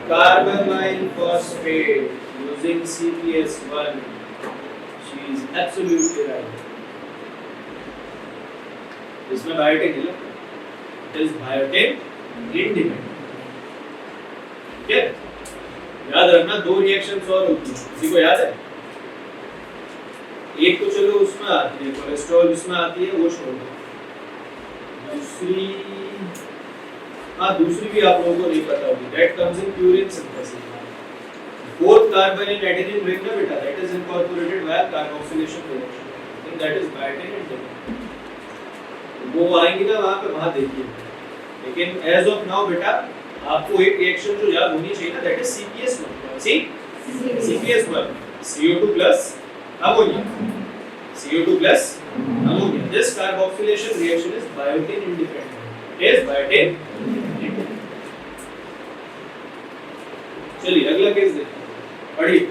carbamoyl phosphate using CPS1. She is absolutely right. इसमें बायोटिन है, it is biotin independent। ठीक है, याद रखना 2 रिएक्शंस और होती हैं, किसी को याद है? एक तो चलो उसमें आती है, कोलेस्ट्रॉल उसमें आती है, वो छोड़ दो। दूसरी, हाँ दूसरी भी आप लोगों को नहीं पता होगी, that comes in purine synthesis. 4th carbon in adenine ring ना बेटा, that is incorporated by carboxylation reaction, and that is biotin intermediate. वो आएंगी ना वहां पे, वहां देखिए। लेकिन एज ऑफ नाउ बेटा आपको एक रिएक्शन जो याद होनी चाहिए ना, that is CPS1। CPS1 CO2 plus ammonia, CO2 plus ammonia. This carboxylation reaction is biotin independent. It is biotin independent. चलिए अगला केस देखते हैं, पढ़िए।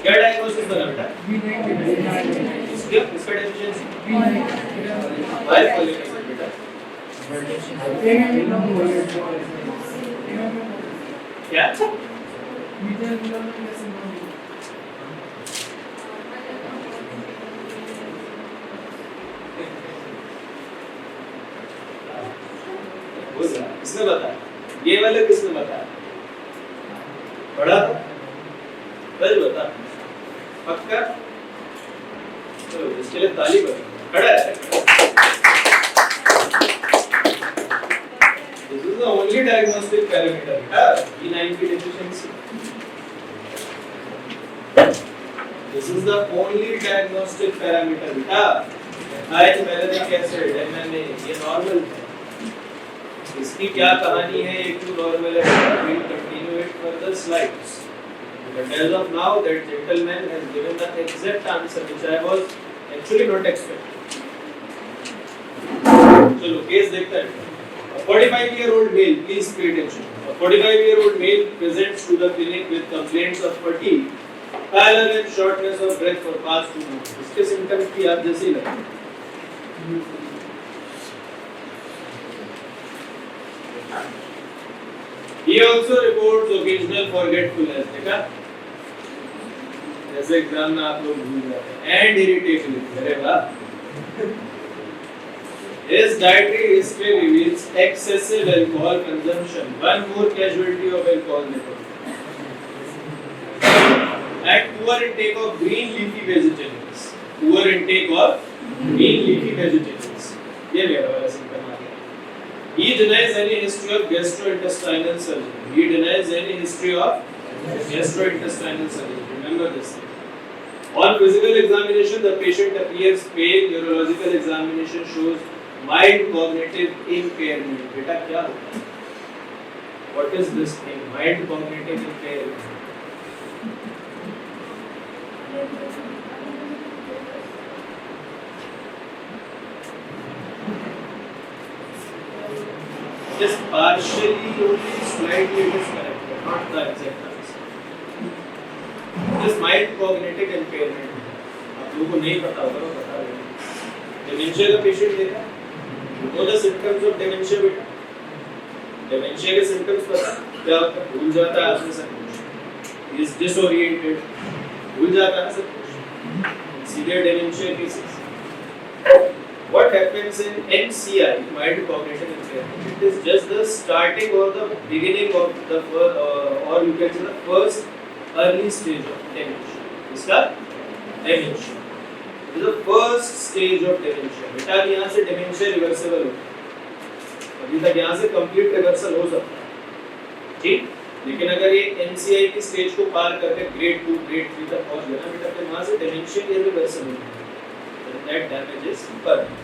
क्या डायग्नोसिस बना बेटा? इसका डेफिशिएंसी वाई फॉलिक एसिड बेटा। क्या? किसने बताया? ये वाले किसने बताया? पढ़ा था? सच बता। पक्का? चलो इसके लिए ताली बजाओ। खड़ा है? This is the only diagnostic parameter. E9 की deficiency. This is the only diagnostic parameter. High malic acid, MMA, ये normal है। इसकी क्या कहानी है? एक तो नॉर्मल है। We'll continue it further slides. But as of now, that gentleman has given the exact answer which I was actually not expecting. चलो केस देखते हैं। A 45-year-old male, please pay attention. A 45-year-old male presents to the clinic with complaints of fatigue, pallor and shortness of breath for past 2 months. इसके symptoms की आप जैसे ही लगे। He also reports occasional forgetfulness. देखा? जैसे exam में आप लोग भूल जाते हैं। And irritability. अरे वाह। His dietary history reveals excessive alcohol consumption. One more casualty of alcohol and poor intake of green leafy vegetables. Poor intake of green leafy vegetables. ये मेरा वाला symptom आ गया। He denies any history of gastrointestinal surgery. He denies any history of gastrointestinal surgery. Remember this. On physical examination, the patient appears pale. Neurological examination shows mild cognitive impairment. बेटा क्या होता है? What is this thing? Mild cognitive impairment. Just partially, only slightly it is correct, but not the exact answer. Just mild cognitive impairment. आप लोगों को नहीं पता होगा, मैं बता रहा हूँ। Dementia का patient देखा? What are the symptoms of dementia बेटा? Dementia के symptoms पता? क्या होता है? भूल जाता है आपने सब कुछ. He is disoriented. भूल जाता है सब कुछ. Severe dementia cases. What happens in MCI, mild cognitive impairment? It is just the starting or the beginning of the or you can say the first early stage of dementia. इसका dementia. It is the first stage of dementia. बेटा यहाँ से dementia reversible होता है. अभी तक यहाँ से complete reversal हो सकता है. ठीक? लेकिन अगर ये MCI की stage को पार करके grade 2, grade 3 तक पहुँच गया ना बेटा, फिर वहाँ से dementia irreversible होता है. That damage is permanent.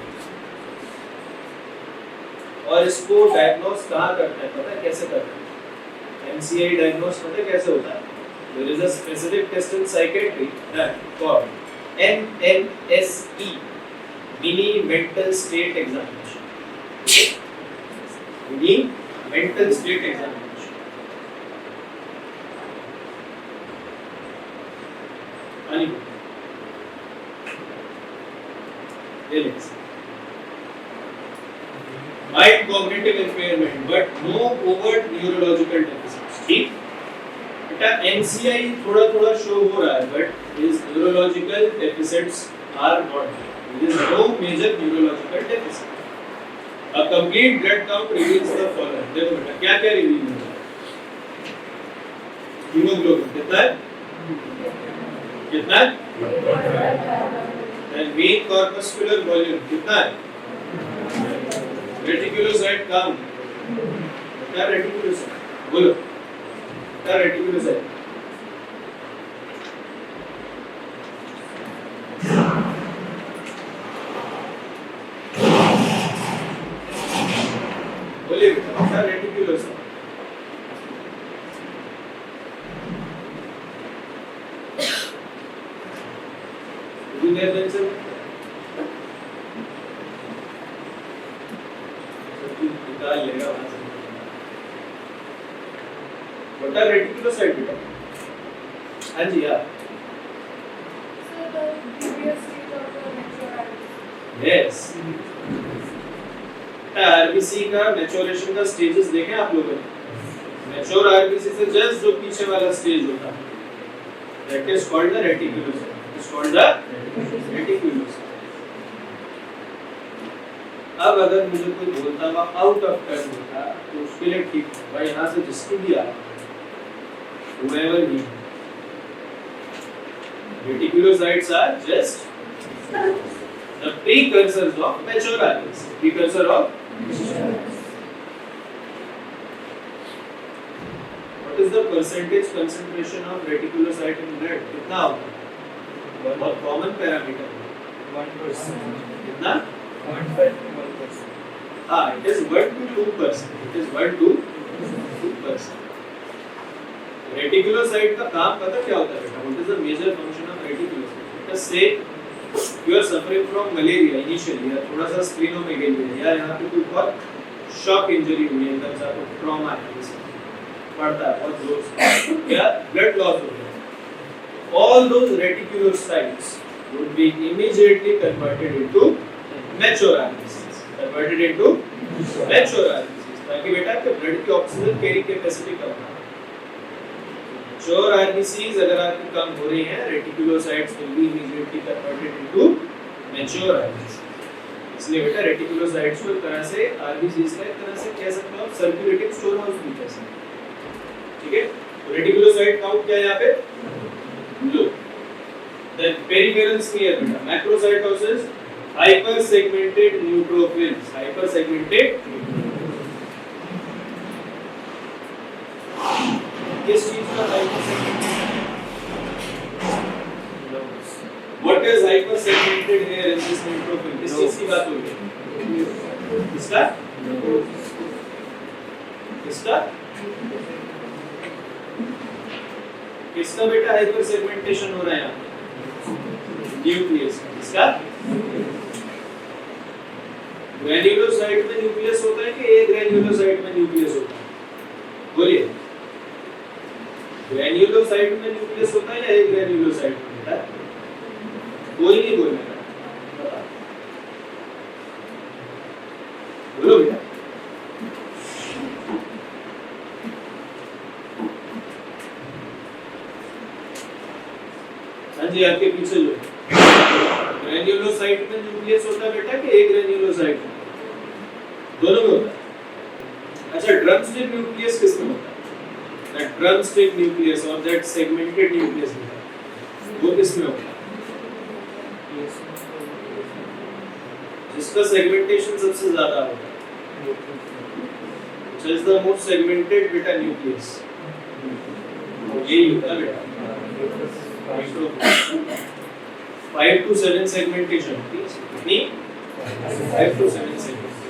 और इसको डायग्नोस कहाँ करते हैं पता है कैसे करते हैं? MCI डायग्नोस पता है कैसे होता है? There is a specific test in psychiatry that called MMSE, Mini Mental State Examination. Mini Mental State Examination. Mild cognitive impairment, but no overt neurological deficits. ठीक? बेटा NCI थोड़ा शो हो रहा है, but his neurological deficits are not there. There is no major neurological deficit. A complete blood count reveals the following. देखो बेटा क्या reveal होता है? हीमोग्लोबिन कितना है? Then vein corpuscular volume कितना है? Reticulocyte count. क्या reticulocyte? बोलो. क्या reticulocyte? बोलिए बेटा. क्या reticulocyte? निकाल लेगा वहां से। व्हाट आर रेटिकुलोसाइट बेटा? हाँ जी यार, यस। आरबीसी का मैच्योरेशन का स्टेजेस देखे आप लोगों ने? मैच्योर आरबीसी से जस्ट जो पीछे वाला स्टेज होता है, that is called the reticulocyte. It is called the reticulocyte. अब अगर मुझे कोई बोलता हुआ आउट ऑफ टर्न होता तो उसके लिए ठीक है भाई, यहाँ से जिसको भी आ whoever he reticulocytes are just the precursors of mature RBC. Precursor of what is the percentage concentration of reticulocyte in blood? कितना होता है? बहुत कॉमन पैरामीटर है। 1%. कितना? 0.5%. हाँ, it is 1 to 2%. It is 1 to 2%. Reticulocyte का काम पता क्या होता है बेटा? What is the major function of reticulocyte? Let us say you are suffering from malaria initially, या थोड़ा सा स्प्लीनोमेगाली है, या यहाँ पे कोई बहुत शॉक इंजरी हुई है, एकदम से आपको ट्रॉमा है, पड़ता है बहुत जोर से, या ब्लड लॉस हो गया, all those reticulocytes would be immediately converted into mature RBCs, converted into mature RBCs, ताकि बेटा आपके ब्लड की ऑक्सीजन कैरी कैपेसिटी कम ना हो। Mature RBCs अगर आपकी कम हो रही हैं, reticulocytes will be immediately converted into mature RBCs। इसलिए बेटा रेटिकुलोसाइट्स को एक तरह से RBCs का एक तरह से कह सकते हो आप सर्कुलेटिंग स्टोर हाउस भी कह सकते हैं, ठीक है? तो रेटिकुलोसाइट काउंट क्या है यहाँ पे? लो। Then peripheral smear बेटा, macrocytosis, hypersegmented neutrophils, hypersegmented किस चीज का What is hypersegmented here in this neutrophil? किस चीज की बात हो रही है? किसका? किसका? किसका बेटा हाइपरसेगमेंटेशन हो रहा है यहाँ? न्यूक्लियस। किसका? ग्रैन्युलोसाइट में न्यूक्लियस होता है कि एक ग्रैन्युलोसाइट में न्यूक्लियस होता है? बोलिए। ग्रैन्युलोसाइट में न्यूक्लियस होता है या एक ग्रैन्युलोसाइट में होता है? कोई नहीं बोलेगा, बता बोलो बेटा। हाँ जी, आपके पीछे जो ग्रैन्युलोसाइट में न्यूक्लियस होता है बेटा कि एक ग्रैन्युलोसाइट में? दोनों में होता है। अच्छा, ड्रमस्टिक न्यूक्लियस किसमें होता है? That drumstick nucleus or that segmented nucleus वो किसमें होता है? जिसका segmentation सबसे ज्यादा होता है, which is the most segmented beta nucleus, यही होता है बेटा। 5 to 7 segmentation होती है, कितनी? 5 to 7 segmentation।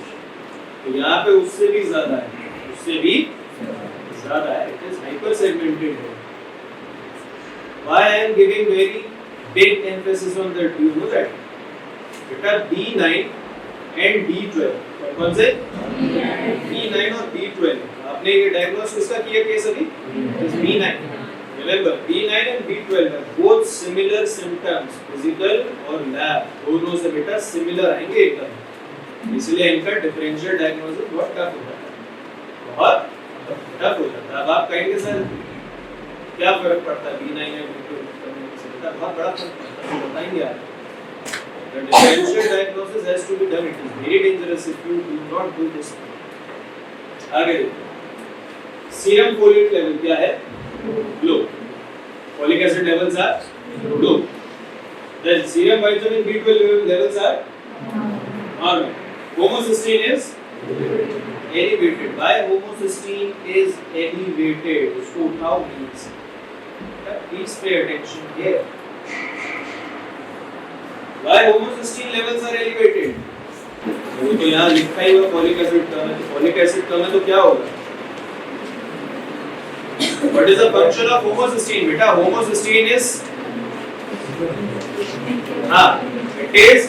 तो यहाँ पे उससे भी ज्यादा है, उससे भी ज्यादा है। It is hypersegmented। Why I am giving very big emphasis on that? You know that बेटा B9 and B12 कौन से? B9 और B12। आपने ये डायग्नोस किसका किया केस अभी? B9। Remember B9 and B12 have both similar symptoms, physical और lab दोनों से बेटा similar आएंगे एकदम, इसलिए इनका डिफरेंशियल डायग्नोसिस बहुत टफ होता है, बहुत टफ हो जाता है। अब आप कहेंगे सर क्या फर्क पड़ता है B9 और B12 करने से? बेटा बहुत बड़ा फर्क पड़ता है, बताएंगे आप। The differential diagnosis has to be done. It is very dangerous if you do not do this. आगे देखो, सीरम फोलेट लेवल क्या है? लो। Folic acid levels are low. The serum vitamin B12 levels are normal. Homocysteine is elevated. Why homocysteine is elevated? उसको उठाओ please. Please pay attention here. Why homocysteine levels are elevated? तो यहाँ लिखा ही हुआ folic acid कम है, folic acid कम है तो क्या होगा? What is the function of homocysteine? बेटा homocysteine is it is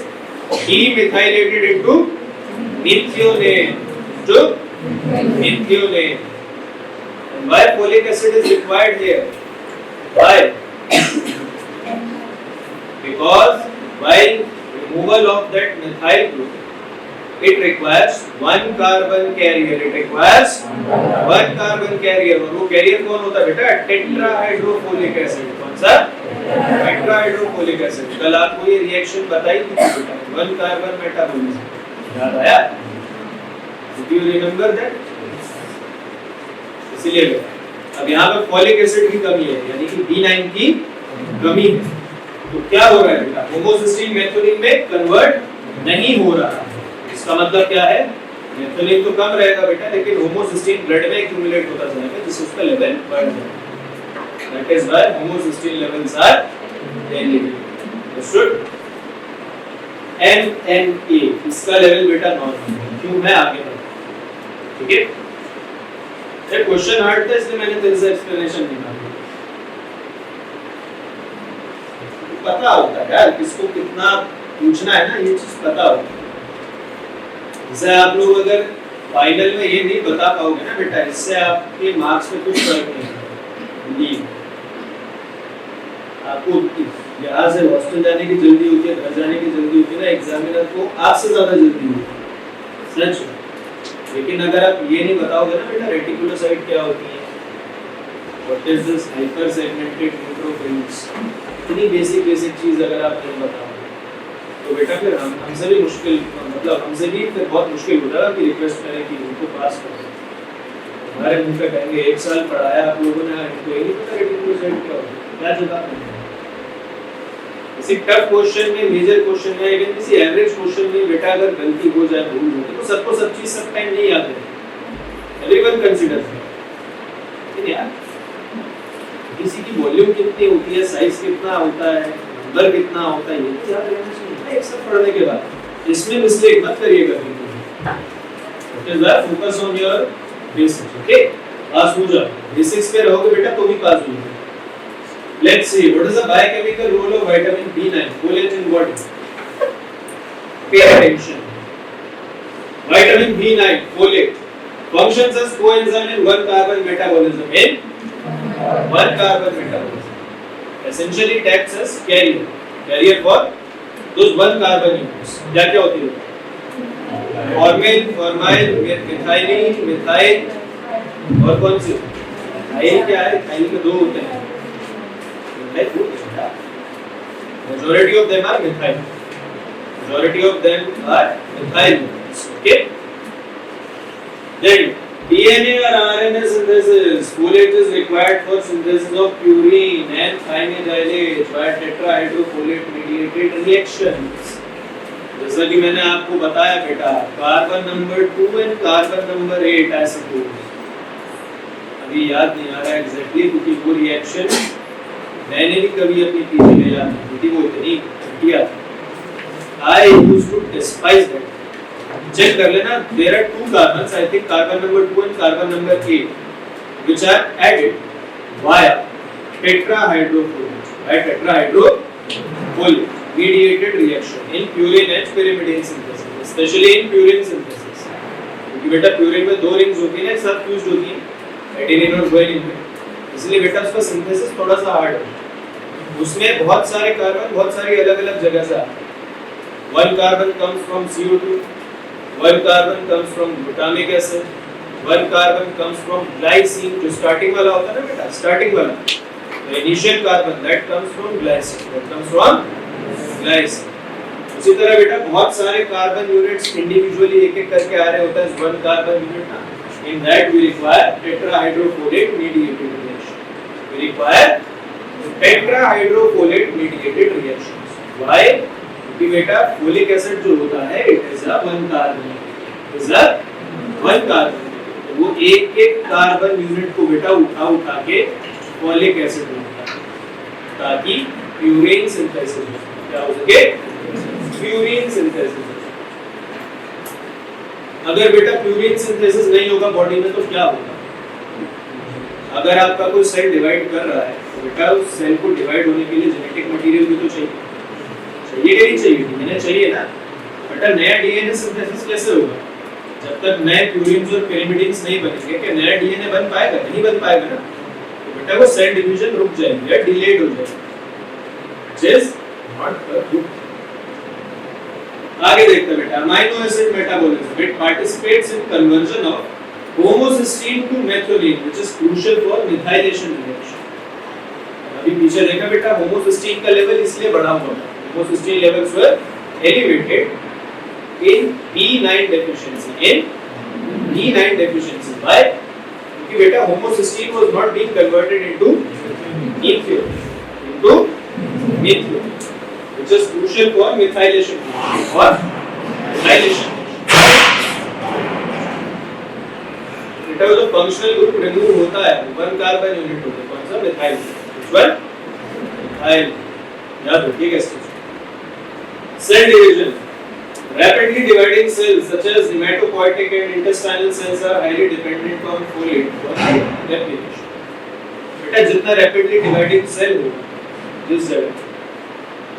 demethylated into methionine. to methionine. And why folic acid is required here? Why? Because while removal of that methyl group, it requires one carbon carrier. It requires one carbon carrier. और वो carrier कौन होता है बेटा? Tetrahydrofolic acid. कौन सा? Tetrahydrofolic acid. कल आपको ये रिएक्शन बताई थी बेटा. One carbon metabolism. याद आया? Do you remember that? इसीलिए अब यहाँ पे फॉलिक एसिड की कमी है, यानी कि B9 की कमी है. तो क्या हो रहा है बेटा? होमोसिस्टीन मेथियोनिन में कन्वर्ट नहीं हो रहा. इसका मतलब क्या है? मेथियोनिन तो कम रहेगा बेटा, लेकिन होमोसिस्टीन ब्लड में एक्यूमुलेट होता जाएगा, जिससे उसका लेवल बढ़ जाएगा. That is why homocysteine levels are elevated. Understood? NNA इसका लेवल बेटा नॉर्मल है. क्यों? मैं आगे बढ़ूं. ठीक है? ये क्वेश्चन हार्ड था, इसलिए मैंने तेरे से एक्सप्लेनेशन निकाला. पता होता है यार किसको कितना पूछना है ना, ये चीज पता होता है. जैसे आप लोग अगर फाइनल में ये नहीं बता पाओगे ना बेटा, इससे आपके मार्क्स में कुछ फर्क नहीं. आपको यहाँ से हॉस्टल जाने की जल्दी होती है, घर जाने की जल्दी होती है ना, एग्जामिनर को आपसे ज्यादा जल्दी होती है. सच. लेकिन अगर आप ये नहीं बताओगे ना बेटा रेटिकुलोसाइट क्या होती है, what is this hyper segmented neutrophils, इतनी बेसिक चीज अगर आप नहीं बताओगे तो बेटा फिर हमसे भी मुश्किल, मतलब हमसे भी फिर बहुत मुश्किल होता है कि रिक्वेस्ट करें कि उनको पास करो. हमारे मुंह पे कहेंगे 1 साल पढ़ाया आप लोगों ने, इनको ये नहीं पता रेटिकुलोसाइट क्या होता है. क्या जवाब देंगे? किसी टफ क्वेश्चन में, मेजर क्वेश्चन में, या किसी एवरेज क्वेश्चन में बेटा अगर गलती हो जाए, भूल हो जाए, तो सबको सब चीज सब टाइम नहीं याद है. Everyone considers. ठीक है यार, किसी की वॉल्यूम कितनी होती है, साइज कितना होता है, नंबर कितना होता है, ये तो याद रहना चाहिए एक सब पढ़ने के बाद. इसमें मिस्टेक मत करिएगा बिल्कुल. It is that focus on your basics. Okay, pass हो जाओ. बेसिक्स पे रहोगे बेटा तो भी पास हो जाओगे. Let's see what is the biochemical role of vitamin B9 folate in body. Pay attention. Vitamin B9 folate functions as coenzyme in one carbon metabolism. One carbon metabolism. Essentially it acts as carrier for those one carbon units. क्या क्या होती है? Formyl, methylene, methyl और कौन सी? Methyl क्या है? Methyl के दो होते हैं. Majority of them are methyl. Majority of them are methyl. Okay. Then DNA or RNA synthesis. Folate is required for synthesis of purine and thymidylate by tetrahydrofolate mediated reactions. जैसा कि मैंने आपको बताया बेटा, carbon number 2 and carbon number 8 I suppose. अभी याद नहीं आ रहा एग्जैक्टली, क्योंकि वो रिएक्शन मैंने भी कभी अपनी पीजी में याद नहीं थी, वो इतनी घटिया थी. I used to despise that. Check कर लेना, there are 2 carbons, I think carbon number 2 and carbon number 8, which are added via tetrahydrofolate. By tetrahydrofolate mediated reaction in purine and pyrimidine synthesis, especially in purine synthesis. क्योंकि बेटा purine में 2 rings होती है ना, एक साथ फ्यूज्ड होती है, एडेनिन और गुआनिन में, इसलिए बेटा उसका सिंथेसिस थोड़ा सा हार्ड है. उसमें बहुत सारे कार्बन बहुत सारी अलग-अलग जगह से आते हैं. One carbon comes from CO2, one carbon comes from glutamic acid, one carbon comes from glycine, जो स्टार्टिंग वाला होता है ना बेटा, स्टार्टिंग वाला, the initial carbon that comes from glycine. उसी तरह बेटा बहुत सारे कार्बन यूनिट्स इंडिविजुअली एक-एक करके आ रहे होते हैं, वन कार्बन यूनिट ना. In that we require tetrahydrofolate mediated reaction. We require tetrahydrofolate mediated reactions. Why? क्योंकि बेटा फोलिक एसिड जो होता है it is a one carbon. It is a one carbon. वो एक-एक कार्बन यूनिट को बेटा उठा के फोलिक एसिड बनाता है, ताकि प्यूरिन सिंथेसिस क्या हो सके, प्यूरिन सिंथेसिस. अगर बेटा प्यूरिन सिंथेसिस नहीं होगा बॉडी में तो क्या होगा? अगर आपका कोई सेल डिवाइड कर रहा है तो बेटा उस सेल को डिवाइड होने के लिए जेनेटिक मटेरियल भी तो चाहिए. चाहिए कि नहीं चाहिए? डीएनए चाहिए ना बेटा. नया डीएनए सिंथेसिस कैसे होगा? जब जब तक नए प्यूरिन्स और pyrimidines नहीं बनेंगे कि नया डीएनए बन पाएगा, नहीं बन पाएगा ना, तो बेटा वो सेल डिवीजन रुक जाएगी या डिलेड हो जाएगी, which is not good. आगे देखते हैं बेटा, amino acid metabolism, it participates in conversion of homocysteine to methionine, which is crucial for methylation reaction. अभी पीछे देखा बेटा, होमोसिस्टीन का लेवल इसलिए बढ़ा हुआ है, homocysteine levels were elevated in B9 deficiency. In B9 deficiency. Why? क्योंकि बेटा homocysteine was not being converted into methionine, which is crucial for methylation. Or methylation. बेटा जो functional group remove होता है, one carbon unit होता है, कौन सा? methyl. Which one? methyl. याद रखिएगा इसको. Cell division. Rapidly dividing cells such as hematopoietic and intestinal cells are highly dependent on folate for replication. बेटा जितना rapidly dividing cell होगा जिस जगह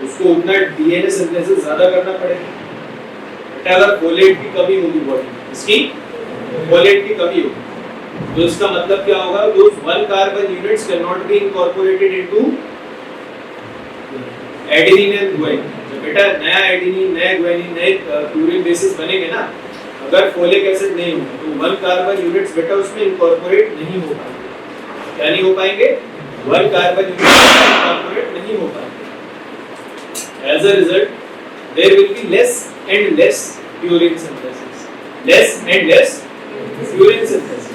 उसको उतना DNA synthesis ज़्यादा करना पड़ेगा. बेटा अगर folate की कमी होगी बॉडी में, इसकी folate की कमी होगी, तो इसका मतलब क्या होगा? Those one carbon units cannot be incorporated into adenine and guanine. बेटा नया एडेनिन, नया ग्वानिन, नए प्यूरिन बेसिस बनेंगे ना, अगर फोलिक एसिड नहीं होगा तो वन कार्बन यूनिट्स बेटा उसमें इनकॉर्पोरेट नहीं हो पाएंगे. क्या नहीं हो पाएंगे? वन कार्बन यूनिट्स इनकॉर्पोरेट नहीं हो पाएंगे. As a result there will be less and less purine synthesis, less and less purine synthesis.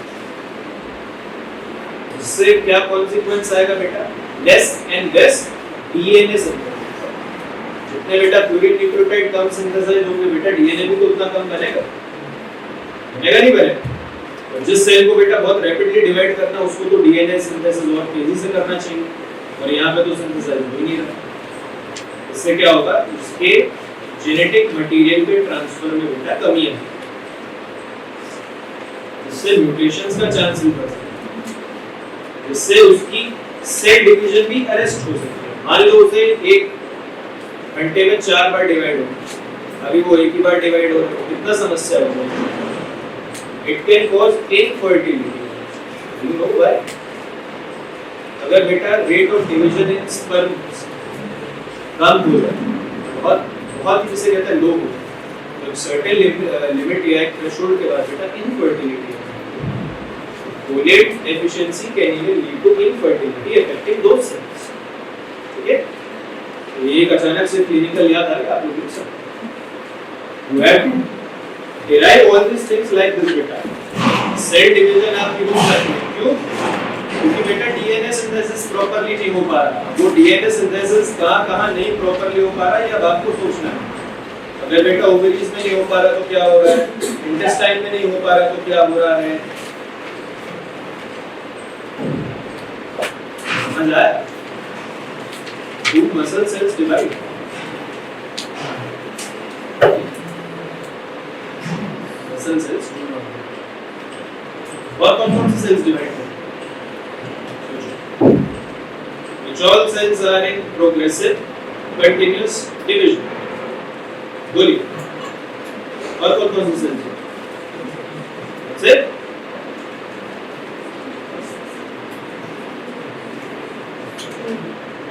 इससे क्या कॉन्सिक्वेंस आएगा बेटा? Less and less DNA synthesis. जितने बेटा प्यूरिन न्यूक्लियोटाइड कम सिंथेसाइज होंगे बेटा डीएनए भी तो उतना कम बनेगा, बनेगा नहीं बनेगा? और जिस सेल को बेटा बहुत रैपिडली डिवाइड करना उसको तो डीएनए सिंथेसिस और तेजी से करना चाहिए, और यहाँ पे तो सिंथेसाइज हो ही नहीं रहा. इससे क्या होगा? उसके जेनेटिक मटेरियल के ट्रांसफर में बेटा कमी आएगी, इससे म्यूटेशंस का चांस भी बढ़ सकता है, इससे उसकी सेल डिवीजन भी अरेस्ट हो सकती है. मान लो उसे एक घंटे में 4 बार डिवाइड हो, अभी वो एक ही बार डिवाइड हो रहा है, कितना समस्या हो जाएगी. It can cause infertility. You know why? अगर बेटा rate of division in sperm कम हो जाए, बहुत बहुत जिसे कहते हैं लो हो, तो सर्टेन लिमिट या एक थ्रेशोल्ड के बाद बेटा infertility, folate deficiency can even lead to infertility affecting those cells. ठीक है, एक अचानक से क्लिनिकल याद आ गया आप लोग सब. You have to derive all these things like this बेटा. सेल डिवीजन आप यूज करते हैं, क्यों? क्योंकि बेटा डीएनए सिंथेसिस प्रॉपर्ली नहीं हो पा रहा. वो डीएनए सिंथेसिस कहाँ नहीं प्रॉपर्ली हो पा रहा है, ये आपको सोचना है. अगर बेटा ओवरीज में नहीं हो पा रहा तो क्या हो रहा है, इंटेस्टाइन में नहीं हो पा रहा तो क्या हो रहा है. समझ आया? Do muscle cells divide? Muscle cells do not. और कौन से cells divide होते हैं? Which all cells are in progressive continuous division? बोलिए. और कौन से cells? That's it.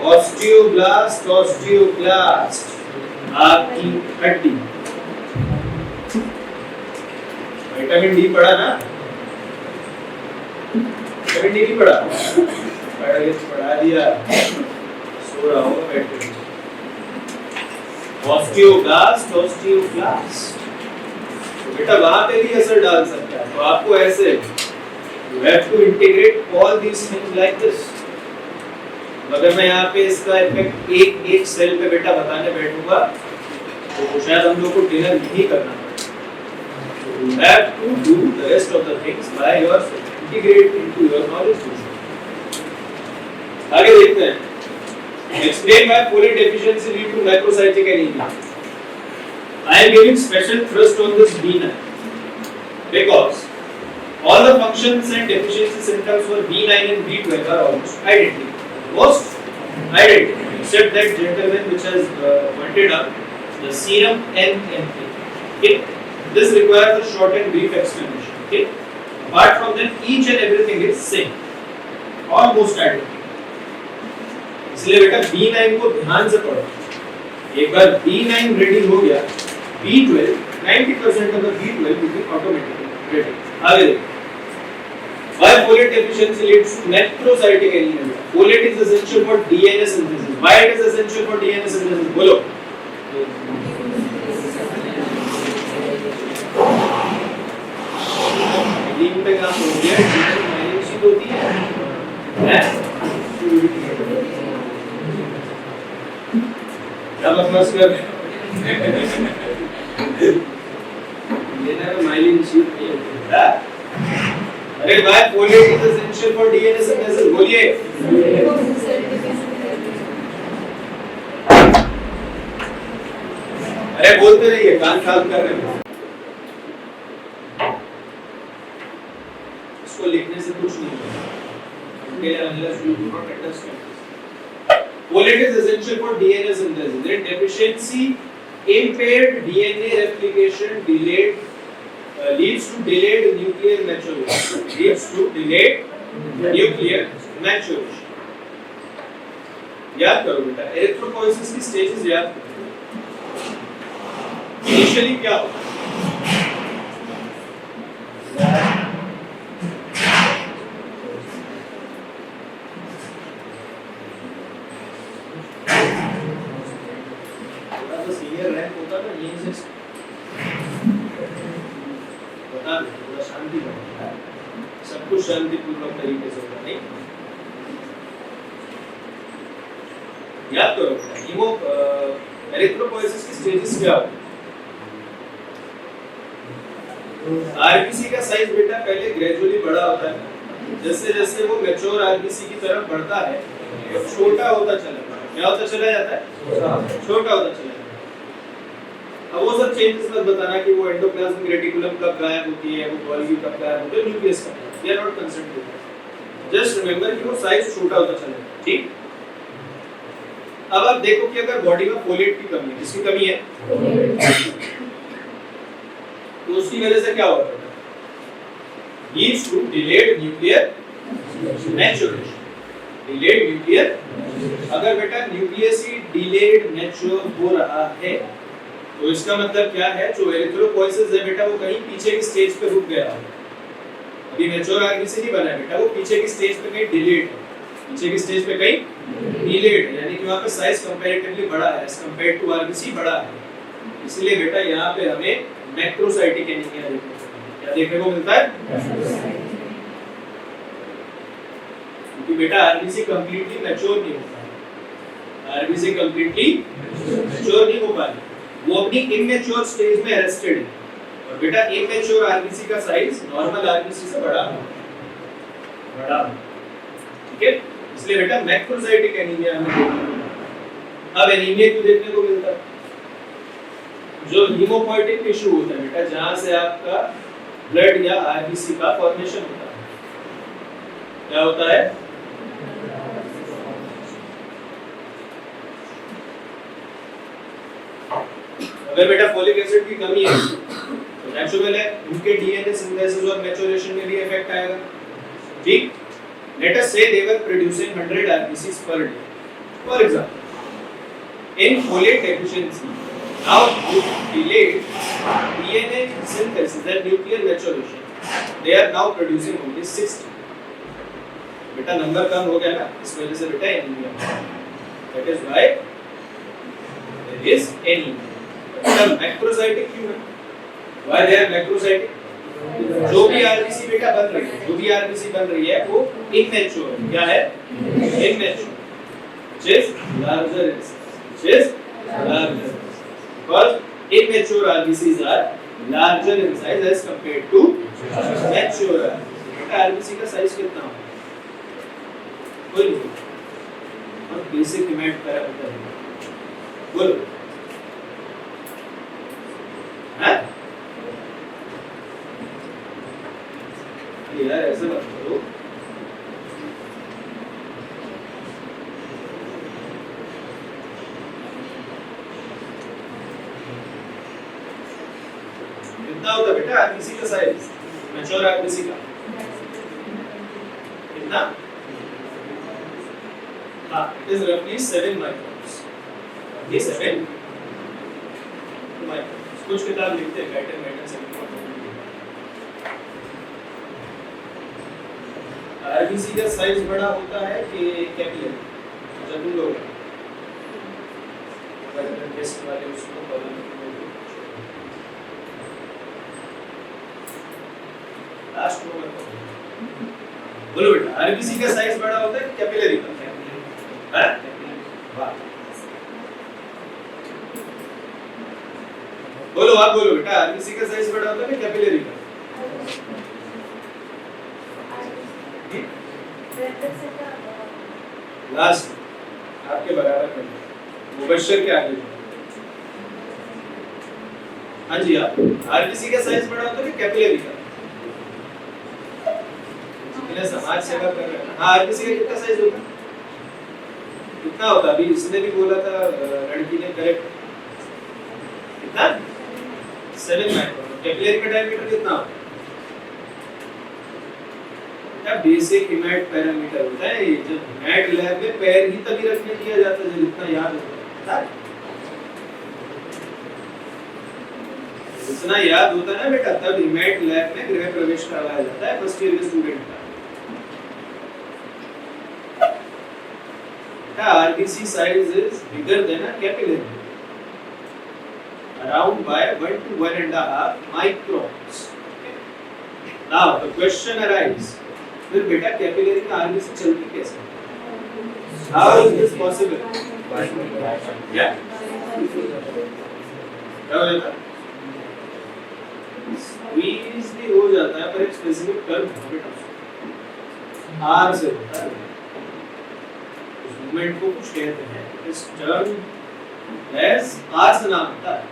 ऑस्टियोब्लास्ट, आपकी हड्डी. विटामिन डी पढ़ा ना? विटामिन डी नहीं पढ़ा? पढ़ा दिया. सो रहा हूँ बैठ के. ऑस्टियोब्लास्ट, तो बेटा वहां पे भी असर डाल सकता है. तो आपको ऐसे you have to integrate all these things like this. अगर मैं यहाँ पे इसका इफेक्ट एक सेल पे बेटा बताने बैठूंगा तो शायद हम लोग को डिनर नहीं करना पड़ेगा. You have to do the rest of the things by yourself, integrate into your knowledge. आगे देखते हैं. Explain why folate deficiency lead to macrocytic anemia. I am giving special thrust on this B9 because all the functions and deficiency symptoms for B9 and B12 are almost identical. Most identical, except that gentleman which has pointed out the serum NMP. Okay, This requires a short and brief explanation. Okay. Apart from that, each and everything is same, almost identical. इसलिए बेटा B9 को ध्यान से पढ़ो. एक बार B9 ready हो गया, B12 90% of the B12 will be automatically ready. आगे देखो. Why folate deficiency leads to macrocytic anemia? Folate is essential for DNA synthesis. Why it is essential for DNA synthesis? बोलो. लीन पे काम हो गया, माइलिन शीट होती है, क्या बकवास कर रहे हो? ये ना माइलिन शीट नहीं होती है। अरे भाई folate is essential for DNA synthesis, बोलिए। अरे बोलते रहिए, कान काम कर रहे हो। इसको लिखने से कुछ नहीं होगा। Unless you do not understand. Folate is essential for DNA synthesis. In deficiency, impaired DNA replication leads to delayed nuclear maturation. याद करो बेटा, एरिथ्रोपोइसिस की स्टेजेस याद करो। इनिशियली क्या होता है? सीनियर रैंक होता ना, यहीं से बता दो, थोड़ा शांति रखना, सब कुछ शांतिपूर्वक तरीके से होगा। नहीं याद करो बेटा, हीमो एरिथ्रोपोइसिस की स्टेजेस क्या होती है? आरबीसी का साइज बेटा पहले ग्रेजुअली बड़ा होता है, जैसे जैसे वो मैच्योर आरबीसी की तरफ बढ़ता है वो छोटा होता चला जाता है। क्या होता चला जाता है? छोटा होता चला जाता है। अब वो सब चेंजेस मत बताना कि वो एंडोप्लाज्मिक रेटिकुलम कब गायब होती है, वो गोल्गी कब गायब होती है, न्यूक्लियस कब, we are not concerned with that. Just remember कि वो साइज छोटा होता चला जाता है। ठीक। अब आप देखो कि अगर बॉडी में फोलेट की कमी है, किसकी कमी है? तो उसकी वजह से क्या होता है? Leads to delayed nuclear maturation. Delayed nuclear, अगर बेटा न्यूक्लियस ही डिलेड मैच्योर हो रहा है तो इसका मतलब क्या है? जो एरिथ्रोपोइसिस है बेटा वो कहीं पीछे की स्टेज पे रुक गया है। अभी मैच्योर आरबीसी नहीं बना है बेटा, वो पीछे की स्टेज पे कहीं डिलेड है, पीछे की स्टेज पे कहीं डिलेड है, यानी कि वहां पे साइज कंपैरेटिवली बड़ा है एज कंपेयर्ड टू आरबीसी बड़ा है। इसलिए बेटा यहाँ पे हमें मैक्रोसाइटिक एनीमिया देखने को मिलता है। क्योंकि बेटा आरबीसी कंप्लीटली मैच्योर नहीं होता है, आरबीसी कंप्लीटली मैच्योर नहीं हो पाती, वो अपनी इमैच्योर स्टेज में अरेस्टेड है। और बेटा इमैच्योर आरबीसी का साइज नॉर्मल आरबीसी से बड़ा है। ठीक है, इसलिए बेटा मैक्रोसाइटिक एनीमिया हमें देखने को मिलता है। अब एनीमिया क्यों देखने को मिलता है? जो हीमोपोइटिक टिश्यू होता है बेटा, जहां से आपका ब्लड या आरबीसी का फॉर्मेशन होता है, क्या होता है? अगर बेटा फोलिक एसिड की कमी है तो नेचुरल है उनके डीएनए सिंथेसिस और मैच्योरेशन में भी इफेक्ट आएगा। ठीक, let us say they were producing 100 RBCs per day for example. In folate deficiency now delayed DNA synthesis and nuclear maturation, they are now producing only 60। बेटा number कम हो गया ना, इस वजह से बेटा anaemia, that is why there is anemia। बेटा macrocytic क्यों है? why they are macrocytic? जो भी आरबीसी बेटा बन रही है, जो भी आरबीसी बन रही है वो immature है। क्या है? immature, which is larger in size, because immature RBCs are larger in size as compared to mature RBCs। बेटा RBC का साइज कितना होगा? कोई नहीं, हम बेसिक डिमांड पैरामीटर है, बोलो। हैं? यार ऐसे मत करो, कितना बेटा आरबीसी का साइज, मैच्योर आरबीसी का कितना? हाँ, it is roughly 7 microns. ये 7 microns. कुछ किताब लिखते हैं गाइडर गाइडर 7 microns. आरबीसी का साइज बड़ा होता है कि कैपिलरी? जब तुम लोग टेस्ट वाले उसको लास्ट में बोलो बेटा, आरबीसी का साइज बड़ा होता है कैपिलरी का? हैं? वाह, बोलो आप बोलो बेटा, आरबीसी का साइज बड़ा होता है कैपिलरी का? लास्ट आपके बराबर में मुबश्शिर के आगे। हाँ जी, आप आरबीसी का साइज बड़ा होता है कैपिलरी का? जितने समाज सेवा कर रहे हैं, हाँ, आरबीसी का कितना साइज होता है? कितना होता? अभी इसने भी बोला था, लड़की ने करेक्ट, कितना? 7 माइक्रोन। कैपिलरी का डायमीटर कितना होता है? क्या बेसिक इमेट पैरामीटर होता है ये, जब इमेट लैब में पैर ही तभी रखने दिया जाता है, जब इतना याद होता है। इतना याद होता है ना बेटा, तब इमेट लैब में गृह प्रवेश करवाया जाता है फर्स्ट ईयर के स्टूडेंट का। RBC size is bigger than a capillary, around by 1 to 1.5 microns. Now the question arises, फिर बेटा कैपिलरी में RBC चलती कैसे? How is this possible? क्या? क्या हो जाता? Squeeze भी हो जाता है, पर एक स्पेसिफिक टर्म है बेटा, R से होता है। मूवमेंट को कुछ कहते हैं, इस टर्म एस आर से नाम होता है।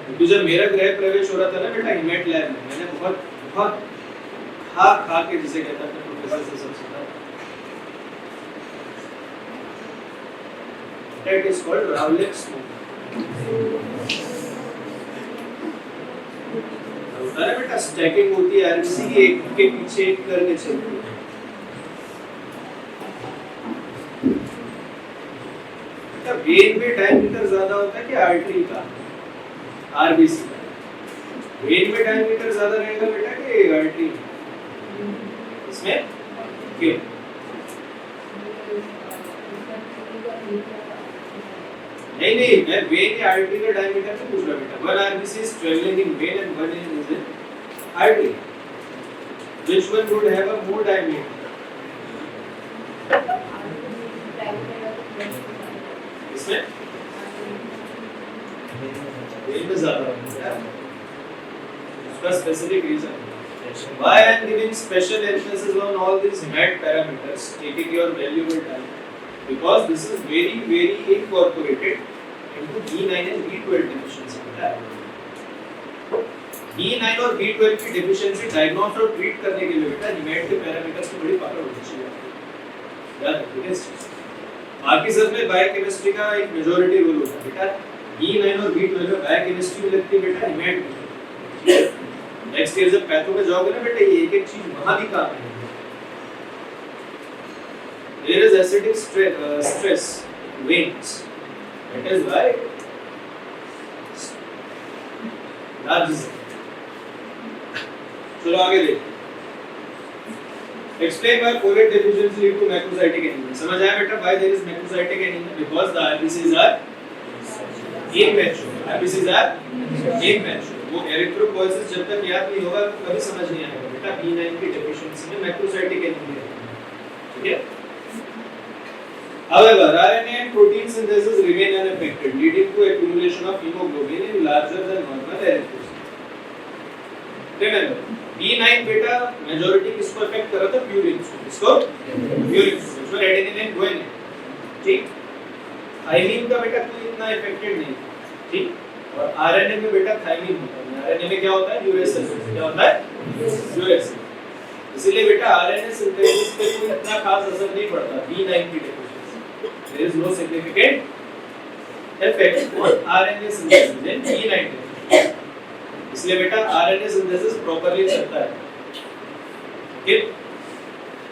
क्योंकि जब मेरा गृह प्रवेश हो रहा था ना बेटा इमेट लैब में, मैंने बहुत बहुत खा के जिसे कहता था प्रोफेसर से सब सीखा। दैट इज कॉल्ड राउलेक्स होता है बेटा, स्टैकिंग होती है आरबीसी की, एक के पीछे एक करके चलती है। वेन में डायमीटर ज्यादा होता है कि आर्टरी का? आरबीसी का। वेन में डायमीटर ज्यादा रहेगा बेटा कि आर्टरी में? इसमें क्यों? नहीं, मैं वेन या आर्टरी का डायमीटर नहीं पूछ रहा बेटा। One RBC is travelling in vein and one is in artery. Which one would have a more diameter? इसमें वेन में ज्यादा होता है, उसका specific reason. Why I am giving special emphasis on all these MET parameters, taking your valuable time, because this is very very incorporated into B9 and B12 deficiency. B9 और B12 की deficiency diagnose और treat करने के लिए बेटा MET के parameters की बड़ी पकड़ होनी चाहिए। याद रखिए, बाकी सब में बायोकेमिस्ट्री का एक मेजॉरिटी रोल होता है बेटा। B9 और B12 में बायोकेमिस्ट्री में लगती है बेटा MET में। नेक्स्ट ईयर जब पैथो में जाओगे ना बेटा, ये एक चीज वहां भी काम है। There is acidic stress veins, that is why large. चलो आगे देखो। Explain why folate deficiency lead to macrocytic anemia. समझ आया बेटा? Why there is macrocytic anemia? Because the RBCs are immature. RBCs are immature. वो एरिथ्रोपोइसिस जब तक याद नहीं होगा तो कभी समझ नहीं आएगा बेटा। B9 की डेफिशिएंसी में मैक्रोसाइटिक एनीमिया, ठीक है? However, RNA and protein synthesis remain unaffected, leading to accumulation of hemoglobin in larger than normal erythrocytes. Remember, B9 बेटा मेजॉरिटी किसको अफेक्ट कर रहा था? प्यूरिन को। किसको? प्यूरिन को। उसमें एडेनिन एंड गुआनिन, ठीक? थाइमिन का बेटा कोई इतना अफेक्टेड नहीं, ठीक? और आरएनए में बेटा थाइमिन होता है। आरएनए में क्या होता है? यूरेसिल। क्या होता है? यूरेसिल। इसीलिए बेटा आरएनए सिंथेसिस पे कोई इतना खास असर नहीं पड़ता B9 की डेफिशिएंसी। There is no significant effect on RNA synthesis in B9 deficiency. इसलिए बेटा आरएनए सिंथेसिस प्रॉपर्ली चलता है। ओके,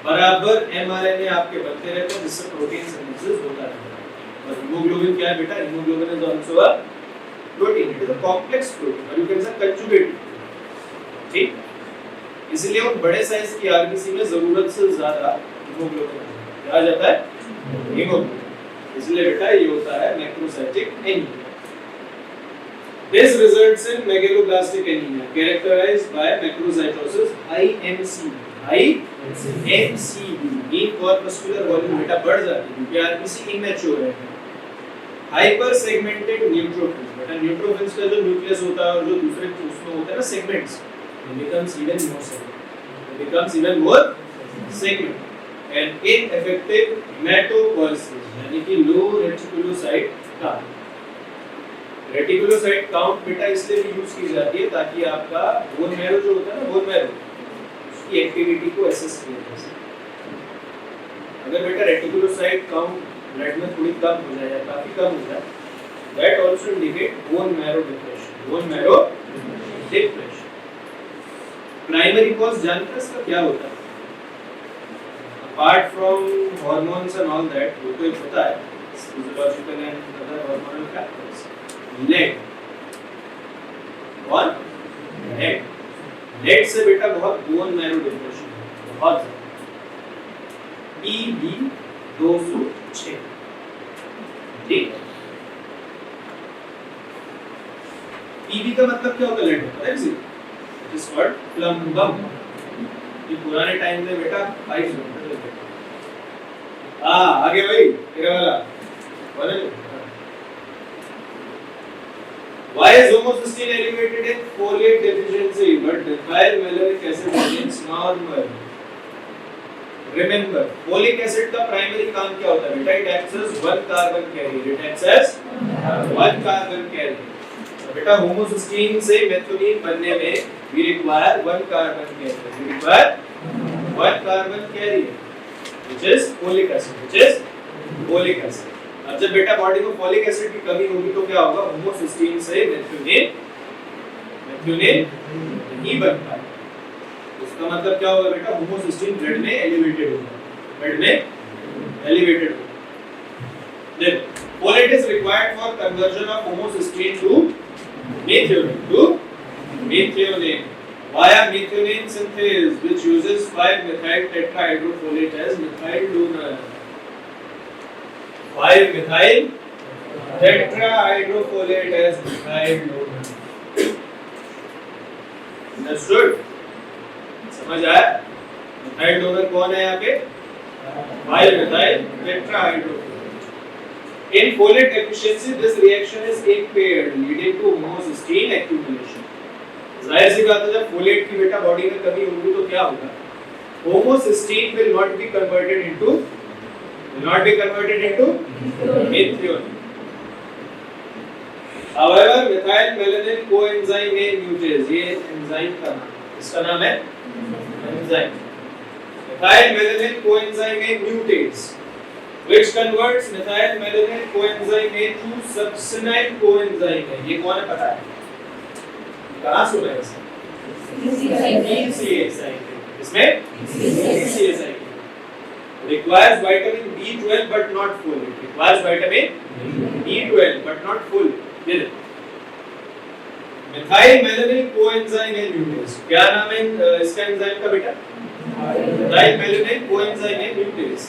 बराबर एमआरएनए आपके बनते रहते हैं जिससे प्रोटीन सिंथेसिस होता रहता है। और हीमोग्लोबिन क्या है बेटा? Haemoglobin is also a protein, it is a complex protein और यू कैन से कंजुगेट। ठीक, इसलिए उन बड़े साइज की आरबीसी में जरूरत से ज्यादा हीमोग्लोबिन आ जाता है, हीमोग्लोबिन। इसलिए बेटा ये होता है macrocytic anaemia. This results in megaloblastic anemia characterized by macrocytosis IMCD. IMCD mean corpuscular volume बेटा बढ़ जाती है क्योंकि आरबीसी इमेच्योर है। हाइपर सेगमेंटेड न्यूट्रोफिल्स, बेटा न्यूट्रोफिल्स का जो न्यूक्लियस होता है और जो दूसरे उसमें होता है ना segments, it becomes even more segment. It becomes even more segment. And ineffective hematopoiesis यानी कि लो रेटिकुलोसाइट काउंट। रेटिकुलोसाइट काउंट बेटा इसलिए भी यूज की जाती है ताकि आपका बोन मैरो जो होता है ना, बोन मैरो उसकी एक्टिविटी को असेस किया जा सके। अगर बेटा रेटिकुलोसाइट काउंट ब्लड में थोड़ी कम हो जाए या काफी कम हो जाए, that also indicate bone marrow depression, bone marrow depression. Primary cause जानते हैं इसका क्या होता है? Apart from hormones and all that, वो तो पता है, physiological and other hormonal factors. Leg और लेग से बेटा बहुत बोन मैरो डिप्रेशन है, बहुत पीबी 206। ठीक, पीबी का मतलब क्या होता है? लेट पता है किसी? It is called plumbum. ये पुराने टाइम में बेटा 5 किलोमीटर। आगे भाई तेरा वाला बोले। Why is homocysteine elevated in folate deficiency but methylmalonic acid remains normal? Remember, folic acid का प्राइमरी काम क्या होता है बेटा? It acts as one carbon carrier. It acts as one carbon carrier. बेटा होमोसिस्टीन से मेथियोनिन बनने में we require one carbon carrier. We require one carbon carrier, which is folic acid. Which is folic acid. अब जब बेटा body में folic acid की कमी होगी तो क्या होगा? होमोसिस्टीन से मेथियोनिन नहीं बन पाएगा। इसका मतलब क्या होगा बेटा? होमोसिस्टीन ब्लड में एलिवेटेड होगा, ब्लड में एलिवेटेड होगा। देखो, folate is required for conversion of homocysteine to methionine via methionine synthase which uses 5-methyl tetrahydrofolate as methyl donor। 5-methyl tetrahydrofolate as methyl donor। Understood? समझ आया? methyl donor कौन है यहाँ पे? 5-methyl tetrahydrofolate। In folate deficiency, this reaction is impaired, leading to homocysteine accumulation। जाहिर सी बात है जब फोलेट की बेटा बॉडी में कमी होगी तो क्या होगा? Homocysteine will not be converted into methionine। However, methylmalonyl coenzyme A mutase, ये एंजाइम का नाम, इसका नाम है enzyme methylmalonyl coenzyme A mutase, which converts methylmalonyl coenzyme A to succinyl coenzyme A। ये कौन है पता है? कहाँ सुना है इसे? PCA cycle। इसमें PCA cycle requires vitamin B12 but not folate। requires vitamin B12 but not folate। ये methylmalonyl coenzyme A mutase, क्या नाम है इसका एंजाइम का बेटा? methylmalonyl coenzyme A mutase।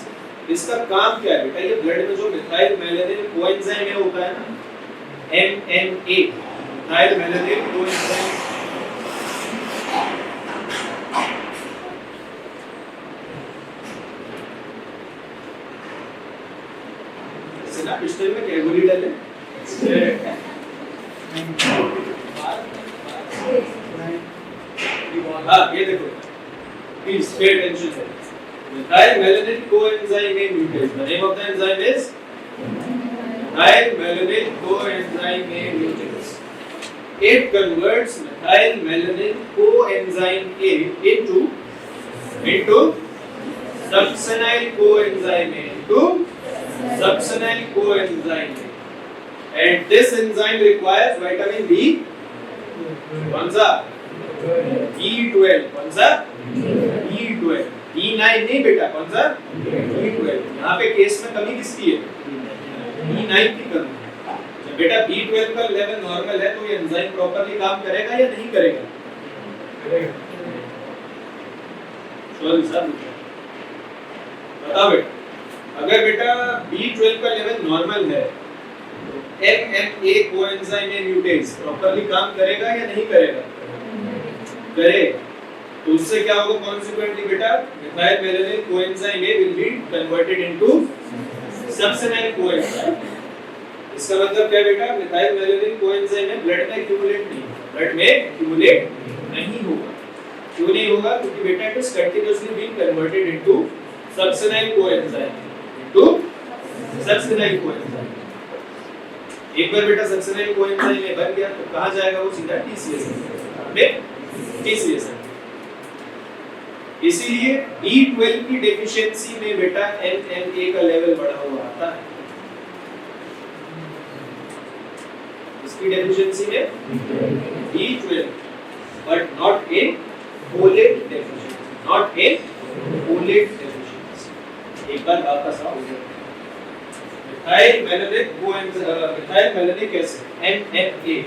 इसका काम क्या है बेटा? ये ब्लड में जो methylmalonyl coenzyme A होता है ना, MMA, methylmalonyl coenzyme ना पिस्टल में क्या गोली डाले? हाँ ये देखो, please pay attention। methylmalonyl coenzyme A mutase, the name of the enzyme is methylmalonyl coenzyme A mutase। It converts methylmalonyl coenzyme A into succinyl coenzyme A, into succinyl coenzyme A, and this enzyme requires vitamin B12। कौन सा B12, कौन सा B12, B9 नहीं बेटा, कौन सा B12। यहाँ पे केस में कमी किसकी है, B9 की कमी। जब बेटा B12 का लेवल नॉर्मल है तो ये एंजाइम प्रॉपर्ली काम करेगा या नहीं करेगा, बताओ बेटा। अगर बेटा B12 का लेवल नॉर्मल है तो MMA कोएंजाइम न्यूटेज प्रॉपर्ली काम करेगा या नहीं करेगा, करेगा। तो उससे क्या होगा, कॉन्सिक्वेंटली बेटा methyl malonyl coenzyme A will be converted into succinyl coenzyme. इसका मतलब क्या बेटा, मिथाइल मेलानिन कोएंजाइम है ब्लड में एक्यूमुलेट नहीं, ब्लड में एक्यूमुलेट नहीं होगा। क्यों नहीं होगा, क्योंकि बेटा it is continuously being converted into succinyl coenzyme, into succinyl coenzyme. एक बार बेटा सक्सेनाइल कोएंजाइम में बन गया तो कहां जाएगा वो, सीधा TCS में, TCS। इसीलिए B12 की डेफिशिएंसी में बेटा NMA का लेवल बढ़ा हुआ आता है। इसकी डेफिशिएंसी में B12 but not in folate deficiency, not in folate deficiency। एक बार वापस आओ, मिथाइल मेलानिक एसिड NMA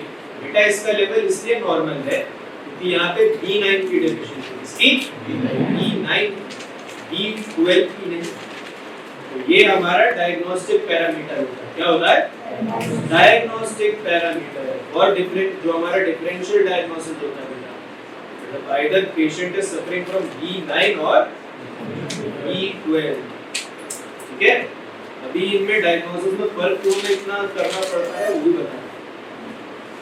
बेटा इसका लेवल इसलिए नॉर्मल है क्योंकि यहाँ पे B9 की डेफिशिएंसी, इसकी B9 B12 की नहीं। तो ये हमारा डायग्नोस्टिक पैरामीटर होता है। क्या होता है, डायग्नोस्टिक पैरामीटर। और डिफरेंट जो हमारा डिफरेंशियल डायग्नोसिस होता है बेटा, either patient is suffering from B9 और B12। ठीक है, अभी इनमें डायग्नोसिस में फर्क क्यों इतना करना पड़ता है वो भी बताएं।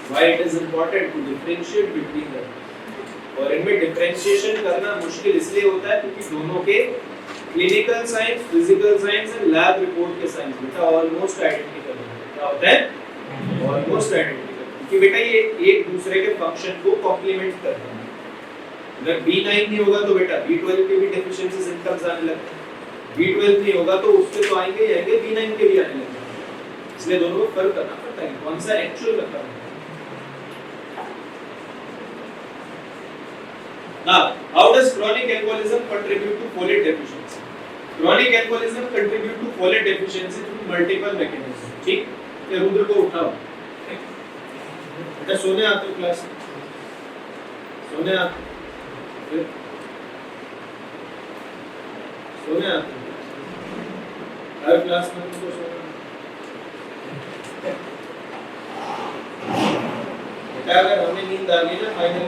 Why it is important to differentiate between them। और इनमें डिफरेंशिएशन करना मुश्किल इसलिए होता है क्योंकि दोनों के clinical science, physical science and lab report के साइंस बेटा ऑलमोस्ट आइडेंटिकल होते हैं। क्या होता है, ऑलमोस्ट आइडेंटिकल, क्योंकि बेटा ये एक दूसरे के फंक्शन को कॉम्प्लीमेंट करते हैं। अगर B9 नहीं होगा तो बेटा B12 के भी डेफिशिएंसी सिम्पटम्स आने लगते हैं, B12 नहीं होगा तो उसके तो आएंगे B9 के भी आने लगते हैं। इसलिए दोनों को फर्क करना पड़ता है कौन सा एक्चुअल करता है। Now, how does chronic alcoholism contribute to folate deficiency? Chronic alcoholism contribute to folate deficiency through multiple mechanisms। ठीक, ये रुद्र को उठाओ, बेटा सोने आते हो क्लास, सोने आते, सोने आते हर क्लास में तुमको सोना। बेटा अगर हमें नींद आ गई ना फाइनल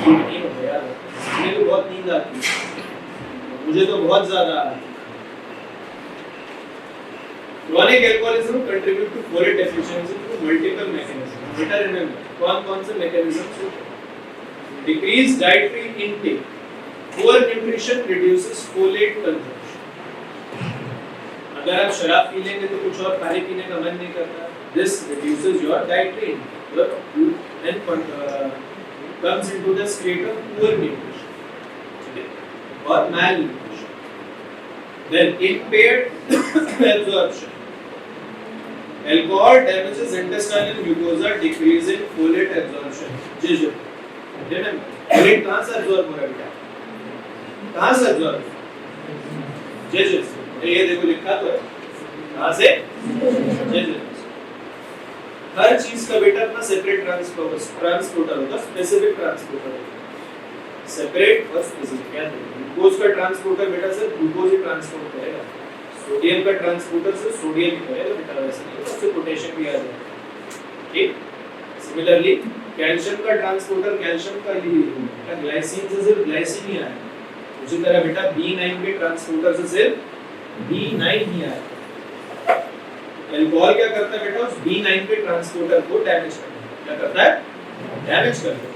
नहीं होता यार, मुझे तो बहुत नींद आती है, मुझे तो बहुत ज्यादा आती है। Chronic alcoholism contribute to folate deficiency through multiple mechanisms। बेटा रिमेंबर कौन-कौन से mechanisms होते हैं? Decreased dietary intake, poor nutrition reduces folate consumption। अगर आप शराब पी लेंगे तो कुछ और पानी पीने का मन नहीं करता। This reduces your dietary intake and comes into the state of poor nutrition or malnutrition। Then impaired absorption, alcohol damages intestinal mucosa, decreasing folate absorption। Ji ji, remember folate कहाँ से absorb हो रहा है बेटा, कहाँ से absorb, जी जी, ये देखो लिखा तो है कहाँ से, जी जी। हर चीज का बेटा अपना सेपरेट ट्रांसपोर्टर होता है, स्पेसिफिक ट्रांसपोर्टर होता है, सेपरेट और स्पेसिफिक। क्या ग्लूकोज का ट्रांसपोर्टर बेटा सिर्फ ग्लूकोज ही ट्रांसपोर्ट करेगा, सोडियम का ट्रांसपोर्टर सिर्फ सोडियम ही करेगा बेटा, वैसे नहीं उससे पोटेशियम भी आ जाएगा। ठीक, सिमिलरली कैल्शियम का ट्रांसपोर्टर कैल्शियम का ही होगा, ग्लाइसिन से सिर्फ ग्लाइसिन ही आएगा। उसी तरह बेटा B9 के ट्रांसपोर्टर से सिर्फ B9 ही आएगा। अल्कोहल क्या करता है बेटा, उस B9 के ट्रांसपोर्टर को डैमेज करता है। क्या करता है, डैमेज कर देता है।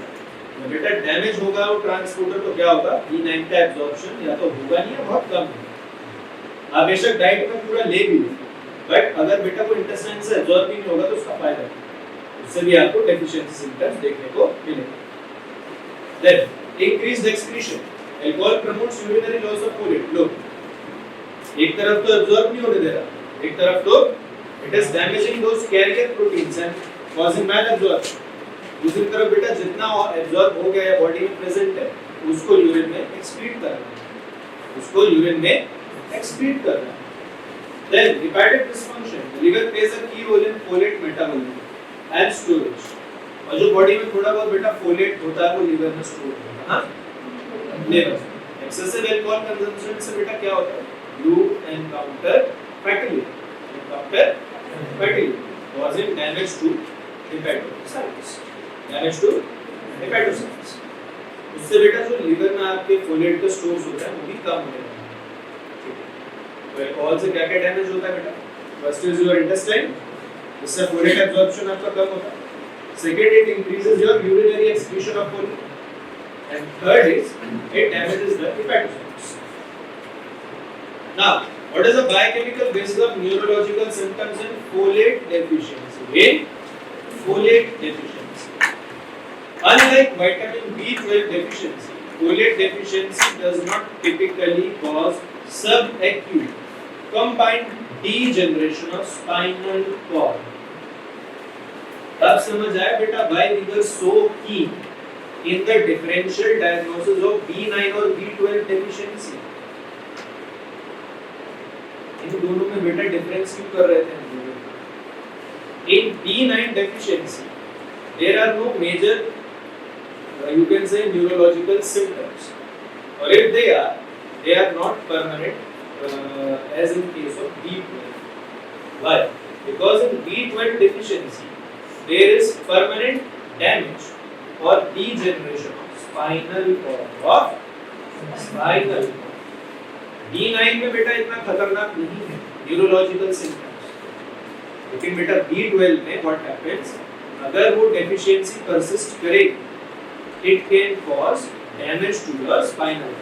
तो बेटा डैमेज होगा वो ट्रांसपोर्टर तो क्या होगा, B9 का एब्जॉर्प्शन या तो होगा नहीं या बहुत कम होगा। आप बेशक डाइट में पूरा ले भी लो, बट अगर बेटा को इंटेस्टाइन से एब्जॉर्ब ही नहीं होगा तो उसका फायदा है, उससे भी आपको डेफिशिएंसी सिम्पटम्स देखने को मिलेंगे। Then increased excretion, alcohol promotes urinary loss of folate. लो एक तरफ तो एब्जॉर्ब नहीं होने दे रहा, एक तरफ तो it is damaging those carrier proteins and causing malabsorption। दूसरी तरफ बेटा जितना एब्जॉर्ब हो गया है बॉडी में प्रेजेंट है उसको यूरिन में एक्सक्रीट करना है, उसको यूरिन में एक्सक्रीट करना है। Then hepatic dysfunction, the liver plays a key role in folate metabolism and storage. और जो बॉडी में थोड़ा बहुत बेटा फोलेट होता है वो लिवर में स्टोर होता है, हाँ लिवर। एक्सेसिव अल्कोहल कंजम्पशन से बेटा क्या होता है, you encounter fatty liver, causing damage to hepatocytes, उससे बेटा जो लिवर में आपके फोलेट का स्टोर्स होता है वो भी कम होने लगता है। तो अल्कोहल से क्या क्या डैमेज होता है बेटा, फर्स्ट इज योर इंटेस्टाइन, इससे फोलेट एब्जॉर्प्शन आपका कम होता है। Second, it increases your urinary excretion of folate, and third is it damages the hepatocytes. Now what is the biochemical basis of neurological symptoms in folate deficiency? In folate deficiency, unlike vitamin B12 deficiency, folate deficiency does not typically cause subacute combined degeneration of spinal cord. अब समझ आया बेटा why we were so keen in the differential diagnosis of B9 और B12 deficiency. इन दोनों में बेटा difference क्यों कर रहे थे हम लोग? In B9 deficiency, there are no major, you can say, neurological symptoms, or if they are not permanent, as in case of B12. Why? Because in B12 deficiency, there is permanent damage or degeneration of spinal cord, B9 में बेटा इतना खतरनाक नहीं है neurological symptoms, लेकिन बेटा B12 में what happens, अगर वो डेफिशिएंसी परसिस्ट करेगी it can cause damage to your spinal,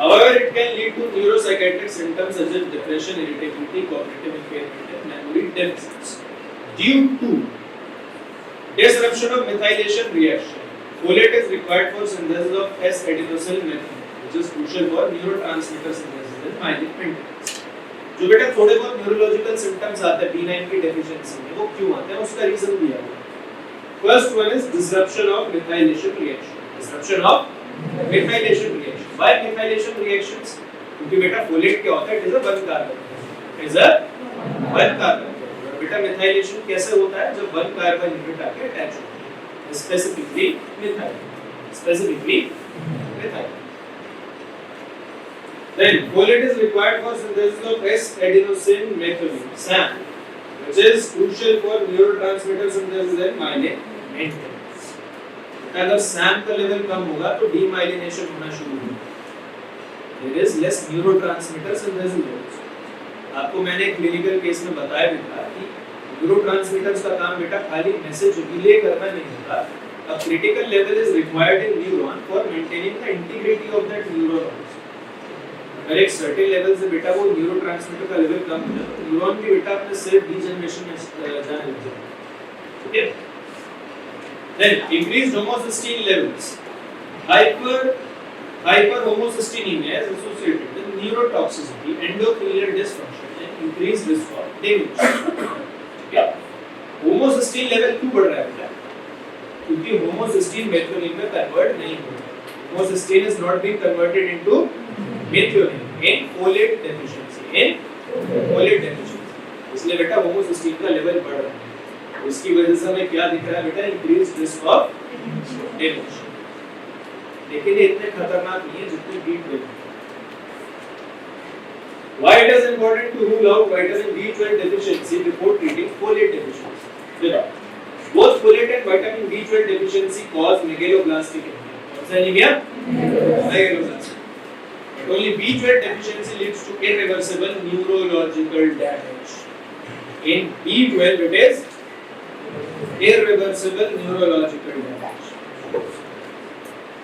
however it can lead to neuropsychiatric symptoms such as depression, irritability, cognitive impairment and memory deficits due to disruption of methylation reaction. Folate is required for synthesis of S-adenosine methylation, which is crucial for neurotransmitter synthesis and myelin maintenance. जो बेटा थोड़े बहुत neurological symptoms आते हैं B9 की deficiency में, वो क्यों आते हैं उसका रीजन दिया हुआ है। First one is disruption of methylation reaction, why methylation reactions? क्योंकि बेटा फोलेट क्या होता है, it is a one carbon, बेटा मिथाइलेशन कैसे होता है, जब वन कार्बन यूनिट आके अटैच होता है, specifically methyl. Then folate is required for synthesis of S-adenosine methylation, SAM, which is crucial for neurotransmitter synthesis and myelin maintenance. अगर SAM का लेवल कम होगा तो demyelination होना शुरू होगा, there is less neurotransmitter synthesis. आपको मैंने क्लिनिकल केस में बताया भी था कि न्यूरोट्रांसमीटर्स का काम बेटा खाली मैसेज रिले करना नहीं होता, a critical level is required in neuron for maintaining the integrity of that neurons. अगर एक सर्टेन लेवल से बेटा वो न्यूरोट्रांसमीटर का लेवल कम हो जाए तो न्यूरॉन भी बेटा अपने सेल्फ डीजनरेशन में जाने लग जाए, ठीक है। Then increased homocysteine levels, hyper homocystinemia is associated with neurotoxicity, endothelial dysfunction and increased risk of dementia. Homocysteine level क्यों बढ़ रहा है बेटा? क्योंकि होमोसिस्टीन मेथियोनिन में कन्वर्ट नहीं हो रहा है। Homocysteine is not being converted into methionine in folate deficiency, इसलिए बेटा होमोसिस्टीन का लेवल बढ़ रहा है। इसकी वजह से हमें क्या दिख रहा है बेटा, इंक्रीज्ड रिस्क ऑफ डेमेंशिया। लेकिन ये इतने खतरनाक नहीं है जितनी B12। Why it is important to rule out vitamin B12 deficiency before treating folate deficiency? Both folate and vitamin B12 deficiency cause megaloblastic anemia. What's anemia? Megaloblastic. But only B12 deficiency leads to irreversible neurological damage. In B12 it is irreversible neurological damage.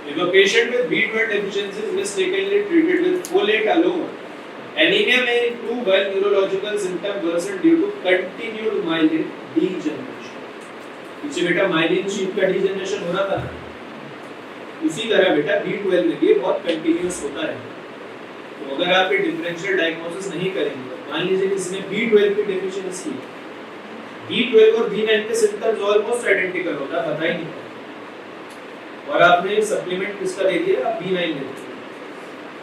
If a patient with B12 deficiency is mistakenly treated with folate alone, anemia may improve while neurological symptoms worsen due to continued myelin degeneration. पीछे बेटा myelin sheath का degeneration हो रहा था, उसी तरह बेटा B12 में भी बहुत कंटिन्यूअस होता है। तो अगर आप ये डिफरेंशियल डायग्नोसिस नहीं करेंगे, मान लीजिए किसी में B12 की डेफिशिएंसी B12 और B9 के सिम्टम्स ऑलमोस्ट आइडेंटिकल होता है, पता ही नहीं पड़ता। और आपने सप्लीमेंट किसका दे दिया, आप B9 दे दिया।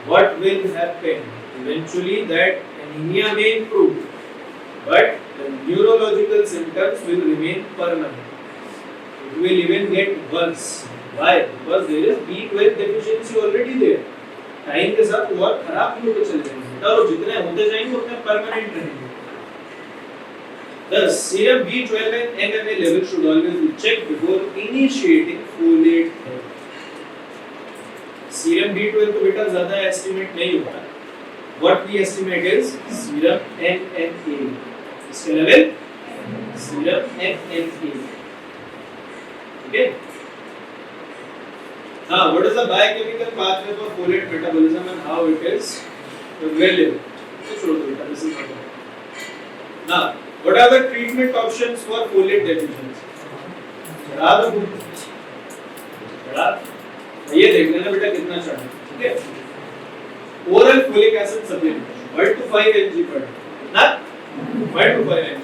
What will happen? Eventually that anemia may improve, but the neurological symptoms will remain permanent. It will even get worse. Why? Because there is B12 deficiency already there. Time के साथ और खराब होते चले जाएंगे और जितने होते जाएंगे उतने परमानेंट रहेंगे। Thus, serum B12 and MMA level should always be checked before initiating folate therapy. Serum B12 तो बेटा ज़्यादा एस्टिमेट नहीं होता। What we estimate is serum MMA. इसका level serum MMA. Okay? What is the biochemical pathway for folate metabolism and how it is available? So, this is not. Now, what are the treatment options for folate deficiency? ये देख लेना बेटा कितना चाहिए, ठीक है? Oral folic acid supplement 1 to 5 mg per day, ना 1 to 5 mg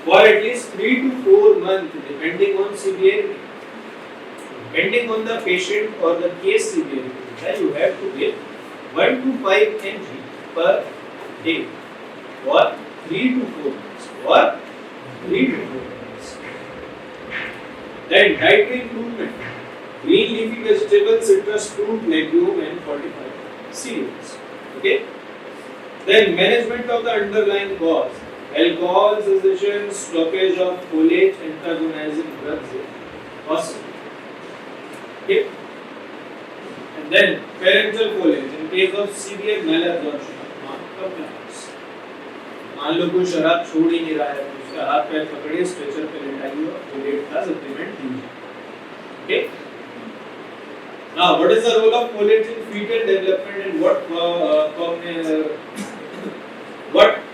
for at least 3 to 4 months, depending on severity. Depending on the patient or the case severity, you have to give 1 to 5 mg per day for 3 to 4 months. For 3 to 4 months. Then dietary improvement: green leafy vegetables, citrus fruit, legume, and fortified cereals. Okay. Then management of the underlying cause: alcohol, cessation, stoppage of folate, antagonizing drugs possible. Okay. And then parenteral folate in case of severe malabsorption of compliance. मान लो कोई शराब छोड़ ही नहीं रहा है, तो उसका हाथ पैर पकड़िए, स्ट्रेचर पे लेटाइए और फोलेट का सप्लीमेंट दीजिए। Okay. Now, what is the role of folate in fetal development and what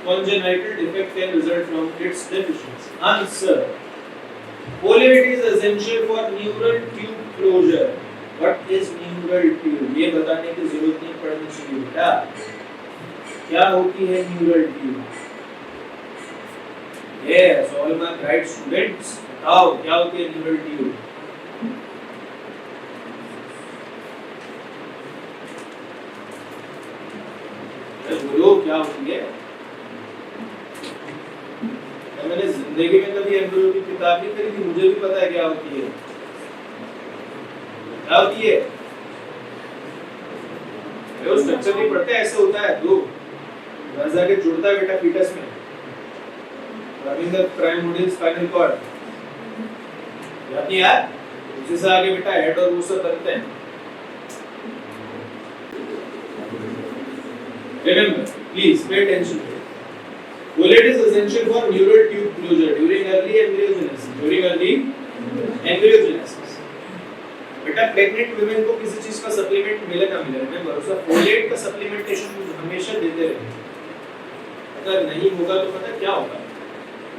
congenital defect can result from its deficiency? Answer: folate is essential for neural tube closure. What is neural tube? ये बताने की जरूरत नहीं पड़नी चाहिए बेटा। क्या होती है neural tube? Yes, all my bright students, बताओ क्या होती है neural tube? बोलो क्या होती है? मैंने जिंदगी में कभी एम्ब्रियो की किताब नहीं खरीदी, मुझे भी पता है क्या होती है। क्या होती है? वो स्ट्रक्चर नहीं पढ़ते, ऐसे होता है दो घर जाके जुड़ता है बेटा फीटस में। Running the primordial spinal cord याद नहीं यार, उसी से आगे बेटा हेड और वो सब बनते हैं। Remember, please pay attention to it. Folate is essential for neural tube closure during early embryogenesis. बेटा प्रेग्नेंट वुमेन को किसी चीज का सप्लीमेंट मिले ना मिले, रिमेंबर उसका फोलेट का सप्लीमेंटेशन हमेशा देते रहे। अगर नहीं होगा तो पता क्या होगा?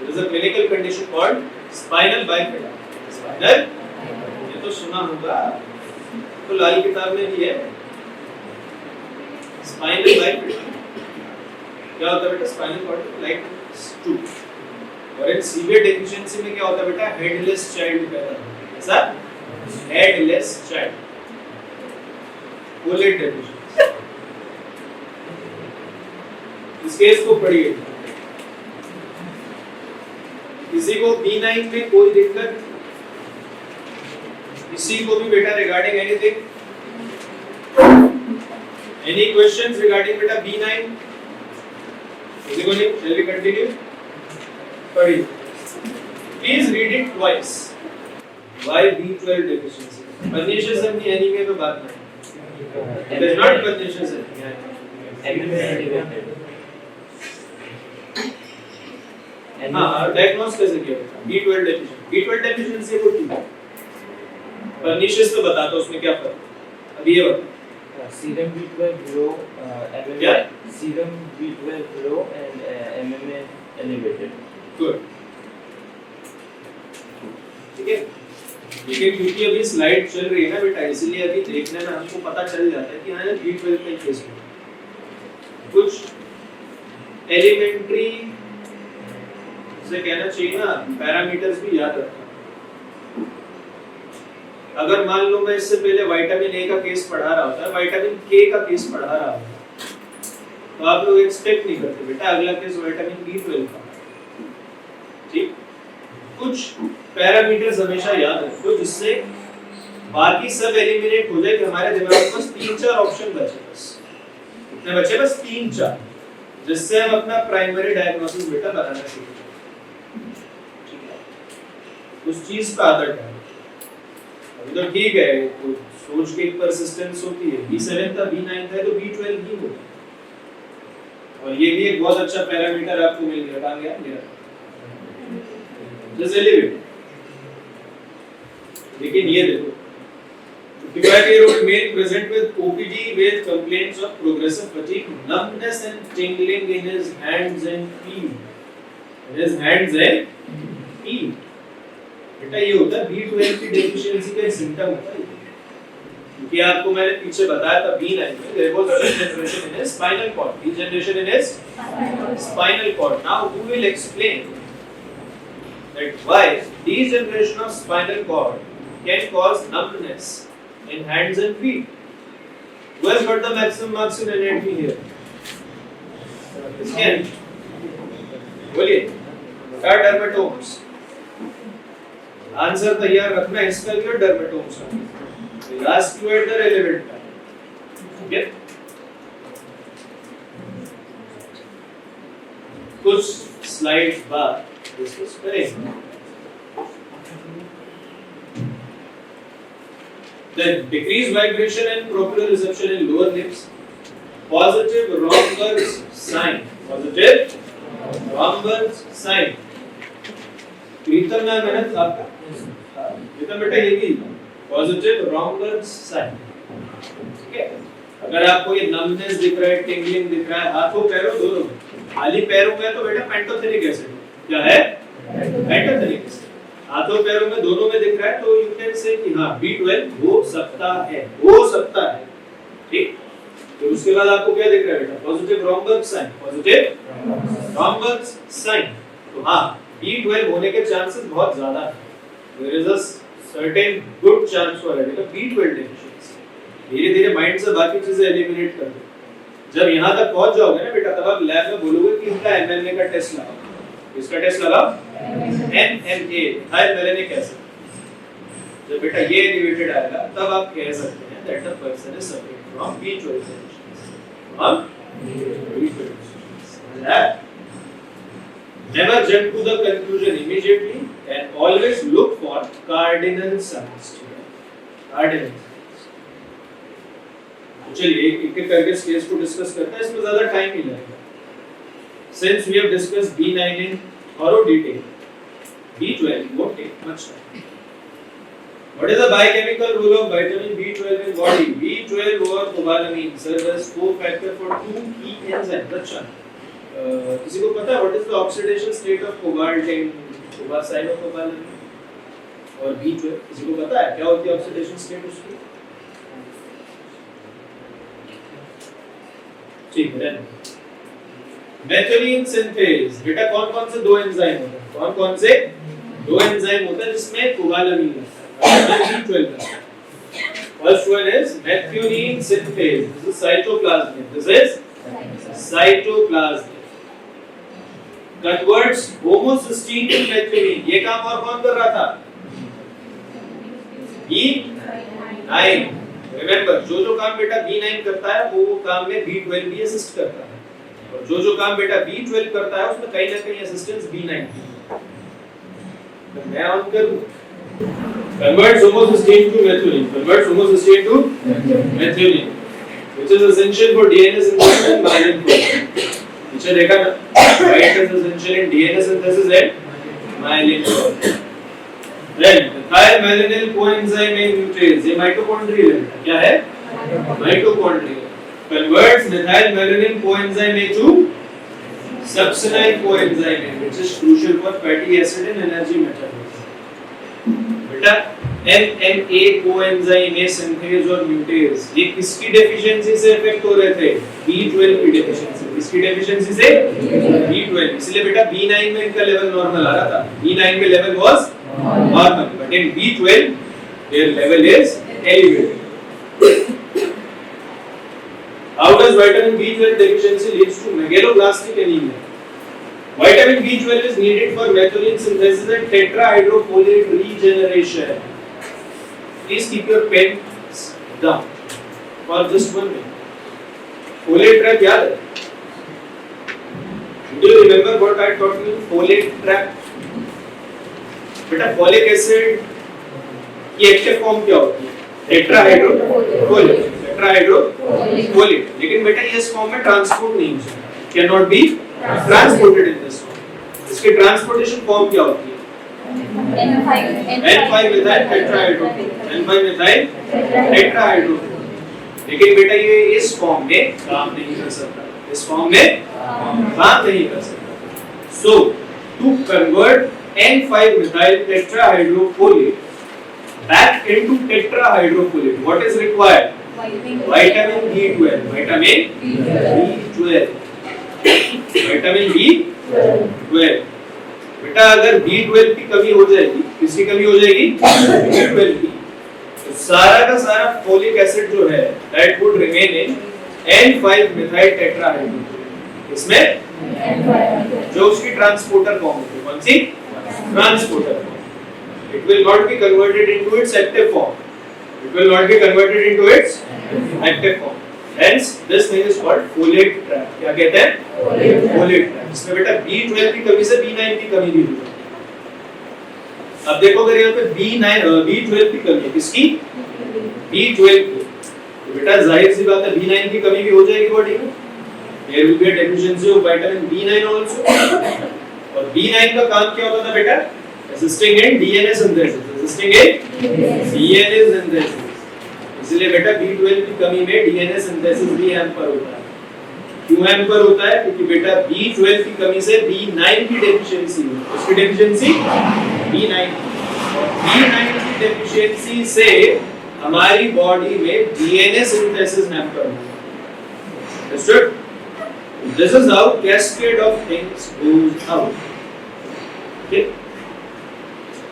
There is a clinical condition called spinal bifida. Spinal, ये तो सुना होगा, तो लाल किताब में भी है। स्पाइनल bifida क्या होता है बेटा? Spinal cord like two. और इन सीवियर डेफिशिएंसी में क्या होता है बेटा? हेडलेस चाइल्ड पैदा होता है। ऐसा हेडलेस चाइल्ड, फोलेट डेफिशिएंसी। इस केस को पढ़िए। किसी को B9 में कोई दिक्कत, किसी को भी बेटा regarding anything, any questions regarding beta B9? किसी को नहीं? Shall we continue? पढ़िए। Please read it twice. Why B12 deficiency? Pernicious anemia पे बात नहीं। It is not pernicious anemia. हाँ, diagnose कैसे किया? B12 deficiency. B12 deficiency को ठीक है। Pernicious तो बता दो उसमें क्या फर्क? अभी ये बता। Serum B12 low, MMA, serum B12 low and MMA elevated. Good. ठीक है। लेकिन क्योंकि अभी स्लाइड चल रही है ना बेटा, इसलिए अभी देखने में हमको पता चल जाता है कि हाँ B12 का केस है। कुछ एलिमेंट्री उसे कहना चाहिए ना पैरामीटर्स भी याद रखना। अगर मान लो मैं इससे पहले विटामिन ए का केस पढ़ा रहा होता, विटामिन के का केस पढ़ा रहा होता, तो आप लोग एक्सपेक्ट नहीं करते बेटा अगला केस विटामिन B12 का। ठीक, कुछ पैरामीटर्स हमेशा याद रखो जिससे बाकी सब एलिमिनेट हो जाए कि हमारे दिमाग में बस 3-4 ऑप्शन बचे, बस कितने बचे? बस 3-4, जिससे हम अपना प्राइमरी डायग्नोसिस बेटा बनाना शुरू करें। ठीक है, उस चीज का आदत है। अभी तो ठीक है, तो सोच के एक परसिस्टेंस होती है। B7 था, B9 था, तो B12 ही होगा। और ये भी एक बहुत अच्छा पैरामीटर आपको मिल गया। कहां गया मेरा? जैसे एलिवेट। लेकिन ये देखो, Pivot male present with OPD with complaints of progressive fatigue, numbness and tingling in his hands and feet. In his hands and feet. बेटा ये होता है B12 की डेफिशिएंसी का सिम्टम होता है। क्योंकि आपको मैंने पीछे बताया था B9 में there was degeneration in his spinal cord. Degeneration in his spinal cord. Now who will explain that why degeneration of spinal cord can cause numbness in hands and feet? Who has got the maximum marks in anatomy here? Scan. बोलिए, क्या dermatomes? Answer तैयार रखना इसका भी और dermatomes का। Last two at the relevant time. Okay? कुछ slide बाद डिस्कस करेंगे। The decreased vibration and proprioception in lower limbs, positive Romberg's sign, positive Romberg's sign. प्रीतम ना मेहनत आपका, प्रीतम बेटा ये भी positive Romberg's sign, ठीक है? अगर आपको ये numbness दिख रहा है, tingling दिख रहा है, हाथों पैरों दोनों में, खाली पैरों में तो बेटा पेंटोथेनिक एसिड, क्या है? Pantothenic acid. हाथों पैरों में दोनों में दिख रहा है तो यू कैन से कि हाँ B12 हो सकता है, ठीक। तो उसके बाद आपको क्या दिख रहा है बेटा? Positive Romberg sign, positive Romberg sign. तो हाँ B12 होने के चांसेस बहुत ज्यादा है। There is a certain good chance for B12 deficiency. धीरे-धीरे माइंड से बाकी चीजें एलिमिनेट कर दो। जब यहाँ तक पहुंच जाओगे ना बेटा, तब आप लैब में बोलोगे कि इनका mRNA का टेस्ट लगाओ। इसका टेस्ट लगाओ NMA, हाई मेलेनिक एसिड। जब बेटा ये एलिवेटेड आएगा तब आप कह सकते हैं that the person is suffering from B12 deficiency। हम B12 deficiency। Never jump to the conclusion immediately and always look for cardinal signs। cardinal signs। चलिए एक एक करके इस केस को डिस्कस करते हैं, इसमें ज्यादा टाइम नहीं लगेगा। Since we have discussed B9 in thorough detail, B12 won't take much time. What is the biochemical role of vitamin B12 in body? B12 over cobalamin serve as cofactor for two key enzymes. अच्छा, किसी को पता है what is the oxidation state of cobalt in cobalamin और B12? किसी को पता है क्या होती है oxidation state उसकी? ठीक है। मेथिओनिन सिंथेज, बेटा कौन-कौन से दो एंजाइम होते हैं? कौन-कौन से दो एंजाइम होते हैं जिसमें कोबालामिन लगता है? B12 लगता है। First one is methionine synthase. This is cytoplasmic. This is cytoplasmic. Converts homocysteine to methionine. ये काम और कौन कर रहा था? B9. Remember, जो काम बेटा B9 करता है वो काम में B12 भी असिस्ट करता है। और जो काम बेटा B12 करता है उसमें कहीं ना कहीं असिस्टेंस B9 तो मैं ऑन करूं। converts homocysteine to methionine, converts homocysteine to methionine, which is essential for DNA synthesis and myelin formation। पीछे देखा ना, why it is essential in DNA synthesis and myelin formation। Then methylmalonyl coenzyme in nuclease, ये mitochondrial है, क्या है? Mitochondrial. Converts methylmalonyl coenzyme to succinyl coenzyme, which is crucial for fatty acid and energy metabolism। बेटा NMA coenzyme में synthase और म्यूटेज ये किसकी deficiency से इफेक्ट हो रहे थे? B12 की डेफिशिएंसी। किसकी डेफिशिएंसी से? B12। इसलिए बेटा B9 में इनका लेवल नॉर्मल आ रहा था। B9 में level was normal, but in B12 their level is elevated. How does vitamin B12 deficiency leads to megaloblastic anemia? Vitamin B12 is needed for methylene synthesis and tetrahydrofolate regeneration. Please keep your pens down for just 1 minute. Folate trap याद है? Do you remember what I taught you? Folate trap. बेटा folic acid की active form क्या होती है? Tetrahydrofolate. Tetrahydrofolate. लेकिन बेटा ये इस फॉर्म में ट्रांसपोर्ट नहीं हो सकता, can not be transported in this form. इसकी ट्रांसपोर्टेशन फॉर्म क्या होती है? N5 methyl tetrahydrofolate. N5 methyl tetrahydrofolate. लेकिन बेटा ये इस फॉर्म में काम नहीं कर सकता, इस फॉर्म में काम नहीं कर सकता। So to convert N5 methyl tetrahydrofolate back into tetrahydrofolate, what is required? Vitamin B12. Vitamin B12. Vitamin B12. बेटा अगर B12 की कमी हो जाएगी, किसकी कमी हो जाएगी? B12 की, तो सारा का सारा फोलिक एसिड जो है that would remain in N5 methyl tetrahydrofolate। इसमें जो उसकी ट्रांसपोर्टर फॉर्म होती है, कौन सी? Transporter form. It will not be converted into its active form. It will not be converted into its active form. Hence, this thing is called folate trap. क्या कहते हैं? Folate trap. इसमें बेटा B12 की कमी से B9 की कमी भी होगी। अब देखो अगर यहाँ पे B12 की कमी है, किसकी? B12 की। तो बेटा जाहिर सी बात है B9 की कमी भी हो जाएगी बॉडी में। There will be a deficiency of vitamin B9 also. और B9 का काम क्या होता था बेटा? Assisting in DNA synthesis, assisting in DNA synthesis। इसलिए बेटा B12 की कमी में DNA synthesis भी हैम्पर होता है। क्यों हैम्पर होता है? क्योंकि बेटा B12 की कमी से B9 की डेफिशिएंसी है। उसकी डेफिशिएंसी B9 और B9 की डेफिशिएंसी से हमारी बॉडी में DNA synthesis हैम्पर होता है। Understood? This is how cascade of things goes out. Okay?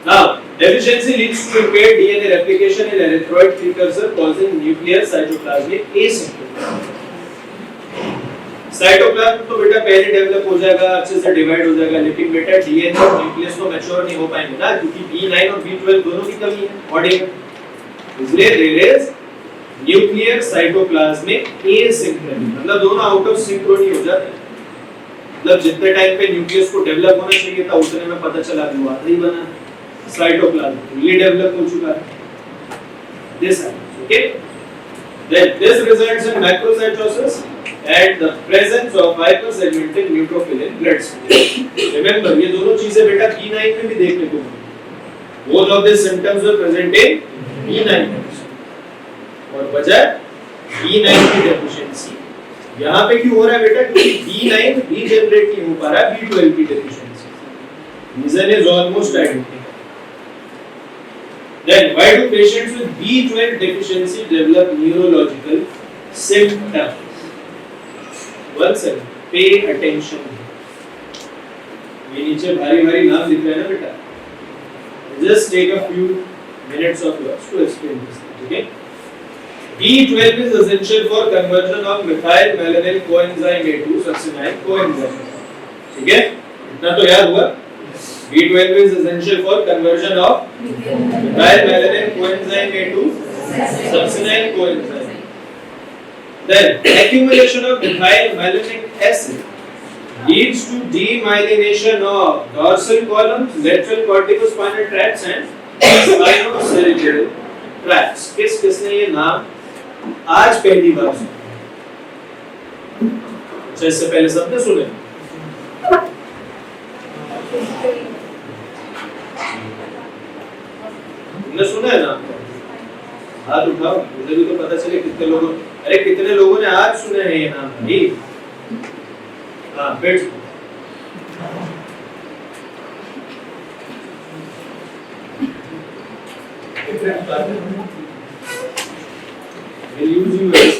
Now, deficiency leads to impaired DNA replication in erythroid precursor, causing nuclear cytoplasmic asymptote. Cytoplasm तो बेटा पहले develop हो जाएगा, अच्छे से डिवाइड हो जाएगा, लेकिन बेटा डीएनए और न्यूक्लियस तो मैच्योर नहीं हो पाएंगे ना, क्योंकि B9 और B12 दोनों की कमी है बॉडी में। इसलिए देयर इज न्यूक्लियर साइटोप्लाज्मिक एसिंक्रोनी, मतलब दोनों आउट ऑफ सिंक्रोनी हो जाते हैं। मतलब जितने टाइम पे न्यूक्लियस को डेवलप होना चाहिए था उतने में पता चला कि वो आधा ही बना, साइटोप्लाज्म fully डेवलप हो चुका है। This happens, okay? Then this results in macrocytosis and the presence of hypersegmented neutrophil in blood stream. Remember, ये दोनों चीजें बेटा B9 में भी देखने को मिली। Both of these symptoms were present in B9 और वजह B9 की डेफिशिएंसी। यहाँ पे क्यों हो रहा है बेटा? क्योंकि B9 रीजनरेट नहीं हो पा रहा है B12 की deficiency. Reason is almost identical. Then why do patients with B12 deficiency develop neurological symptoms? One second, pay attention. ये नीचे भारी भारी नाम लिख रहे हैं ना बेटा। Just take a few minutes of yours to explain this. Okay? B12 is essential for conversion of methylmalonyl coenzyme A2 succinate coenzyme. ठीक है? इतना तो याद हुआ? B12 is essential for conversion of methylmalonyl coenzyme A2 succinate coenzyme. Then accumulation of methylmalonic acid leads to demyelination of dorsal columns, lateral corticospinal tracts and spinocerebellar tracts. किसने ये नाम आज पहली बार सुना? अच्छा, इससे पहले सबने सुने? तुमने सुना है ना? हाथ उठाओ, मुझे भी तो पता चले कितने लोगों, अरे कितने लोगों ने आज सुने हैं ये नाम भाई? हाँ, फिर we'll use you as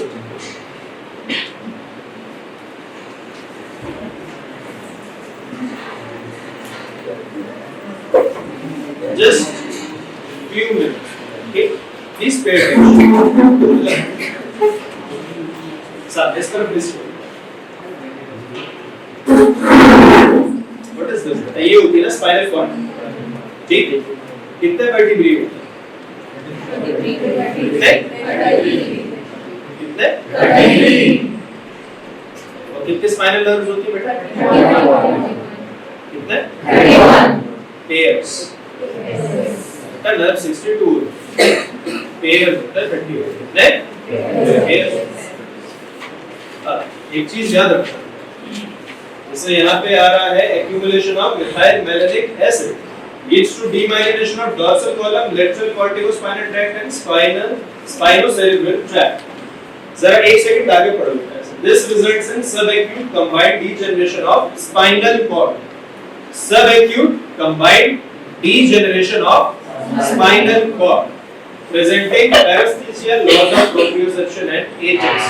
few minutes. Okay, please pay attention. Sir, this तरफ listen. What is this? ये होती है ना स्पाइनल कॉर्ड, ठीक है? कितने वर्टिब्रे होते हैं? कितने? और कितने स्पाइनल नर्व्स होती है बेटा? कितने? 31 pairs. का नर्व 62 पेयर होता है 30 कितने? पेयर। एक चीज याद रखना, जैसे यहाँ पे आ रहा है accumulation of methyl malonic acid leads to demyelination of dorsal column, lateral corticospinal tract and spinocerebral tract. जरा एक सेकंड आगे पढ़ो बेटा। This results in subacute combined degeneration of spinal cord. Subacute combined degeneration of spinal cord, presenting paresthesia, loss of proprioception and HS.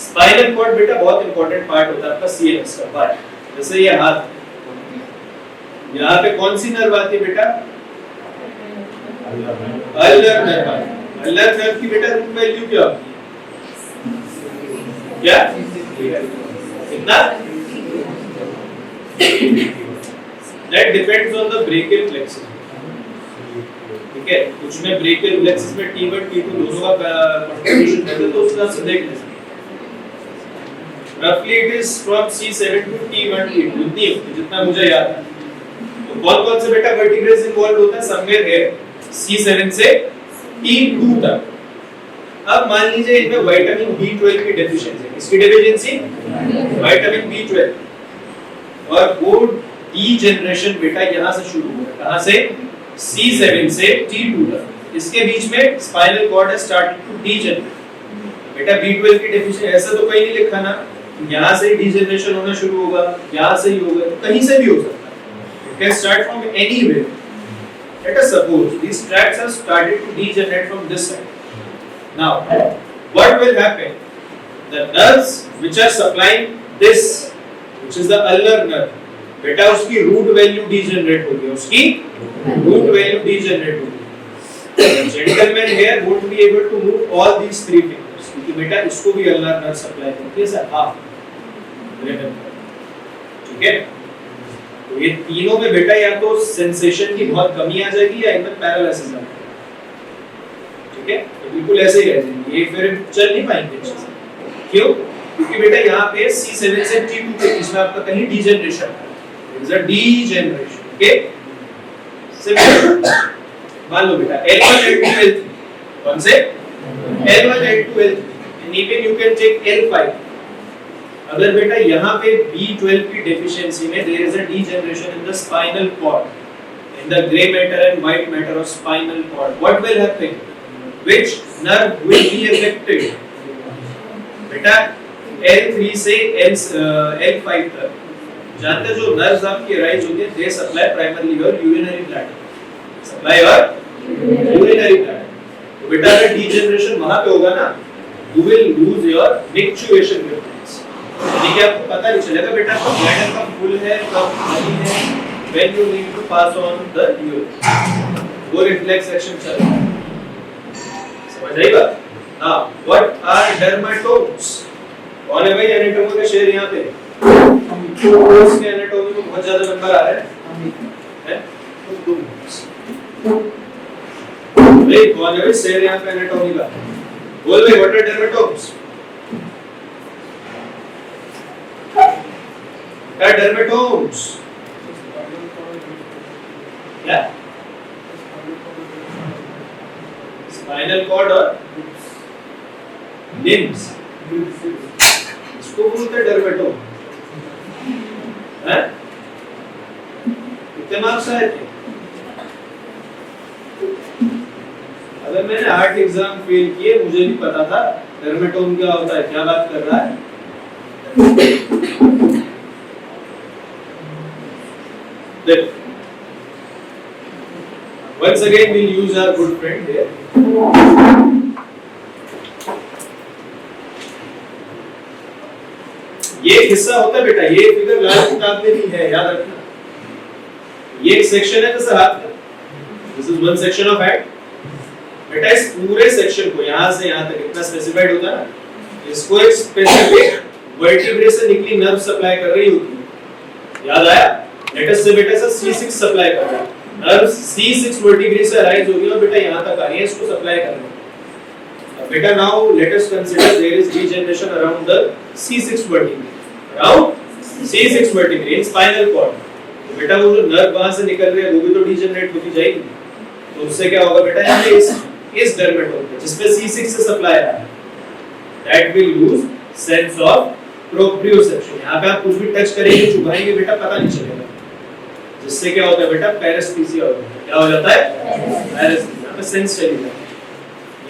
Spinal cord बेटा बहुत important part होता है आपका सीएनएस का पार्ट। जैसे ये हाथ, यहाँ पे कौन सी नर्व आती है बेटा? Ulnar nerve. अल्नर नर्व की बेटा रूट वैल्यू क्या होती है? क्या कितना? That depends on the brachial plexus. ठीक है, कुछ में brachial plexus में T1 T2 दोनों का कंट्रीब्यूशन है तो उस तरह से देख लेते हैं। Roughly it is from C7 to T1 T2 इतनी होती है जितना मुझे याद है। तो कौन-कौन से बेटा वर्टिब्रेस इन्वॉल्व होता है? समवेयर है C7 से T2 तक। अब मान लीजिए इनमें विटामिन B12 की डेफिशिएंसी है। किसकी डेफिशिएंसी? Vitamin B12। और वो डीजेनरेशन बेटा यहाँ से शुरू हुआ है। कहाँ से? C7 से T2 तक। इसके बीच में स्पाइनल कॉर्ड है स्टार्टेड टू डीजेनरेट। बेटा B12 की डेफिशिएंसी ऐसा तो कहीं नहीं लिखा ना, यहाँ से डीजेनरेशन होना शुरू होगा, यहाँ से ही होगा, तो कहीं से भी हो सकता है। It can start from anywhere. Let us suppose these tracts have started to degenerate from this side. Now, what will happen? The nerves which are supplying this, which is the ulnar nerve, बेटा उसकी root value degenerate होगी, उसकी root value degenerate होगी। Gentleman here won't be able to move all these three fingers, क्योंकि बेटा इसको भी ulnar nerve supply करती है सर हाफ। ठीक है, तो ये तीनों में बेटा या तो सेंसेशन की बहुत कमी आ जाएगी या एकदम पैरालिसिस आ जाएगा। ठीक है, तो बिल्कुल ऐसे ही रह जाएंगे, ये फिर चल नहीं पाएंगे अच्छे से। क्यों? क्योंकि बेटा यहाँ पे C7 से T2 के बीच में आपका कहीं डीजेनरेशन है। There is a degeneration. Okay? Simple. मान लो बेटा L1 L2 L3 कौन से? L1 L2 L3 and even you can take L5. अगर बेटा यहाँ पे B12 की डेफिशिएंसी में there is a degeneration in the spinal cord, in the gray matter and white matter of spinal cord, what will happen? Which nerve will be affected? बेटा L3 से L5 तक जानते जो nerves आपकी rise होती है, they supply primarily your urinary bladder, supply your urinary bladder। तो बेटा अगर degeneration वहाँ पे होगा ना, you will lose your micturition reflex। यानी कि आपको पता नहीं चलेगा बेटा कब ब्लैडर कब फुल है कब खाली है, when you need to pass on the urine, वो रिफ्लेक्स एक्शन चल रहा है। समझ आई बात? हाँ, what are dermatomes? कौन है भाई एनाटॉमी का शेर यहाँ पे? उसके एनाटॉमी में बहुत ज्यादा नंबर आ रहे हैं, हैं? भाई कौन है भाई शेर यहाँ पे एनाटॉमी का? बोल भाई what are dermatomes? क्या dermatomes? क्या? स्पाइनल कॉर्ड और लिम्स, इसको बोलते हैं dermatome। हैं? कितने मार्क्स आए थे? अगर मैंने आर्ट एग्जाम फेल किए, मुझे भी पता था dermatome क्या होता है, क्या बात कर रहा है। देखो, once again we'll use our good friend here. ये एक हिस्सा होता है बेटा, ये फिगर लाल किताब में भी है, याद रखना। ये एक सेक्शन है जैसे हाथ का, this is one section of head. बेटा इस पूरे सेक्शन को यहां से यहां तक इतना स्पेसिफाइड होता है ना, इसको एक स्पेसिफिक वर्टिब्रे से निकली नर्व सप्लाई कर रही होती है। याद आया? लेटस से बेटा C6 सप्लाई कर रहा है, नर्व C6 वर्टिब्रे से अराइज होगी और बेटा यहां तक आ रही है, इसको सप्लाई कर रही है। अब बेटा now let us consider there is degeneration around the C6 vertebrae, around C6 vertebrae in spinal cord. तो बेटा वो जो नर्व वहां से निकल रही है वो भी तो डीजनरेट होती जाएगी, तो उससे क्या होगा बेटा, यहां पे इस डर्मेटोम पे जिसपे C6 से सप्लाई आ रहा है, that will lose sense of proprioception. यहां पे आप कुछ भी टच करेंगे, चुभाएंगे बेटा पता नहीं चलेगा, जिससे क्या होता है बेटा, पैरेस्थीसिया होता है। क्या हो जाता है? पैरेस्थीसिया। यहां पे सेंस चली जाती है,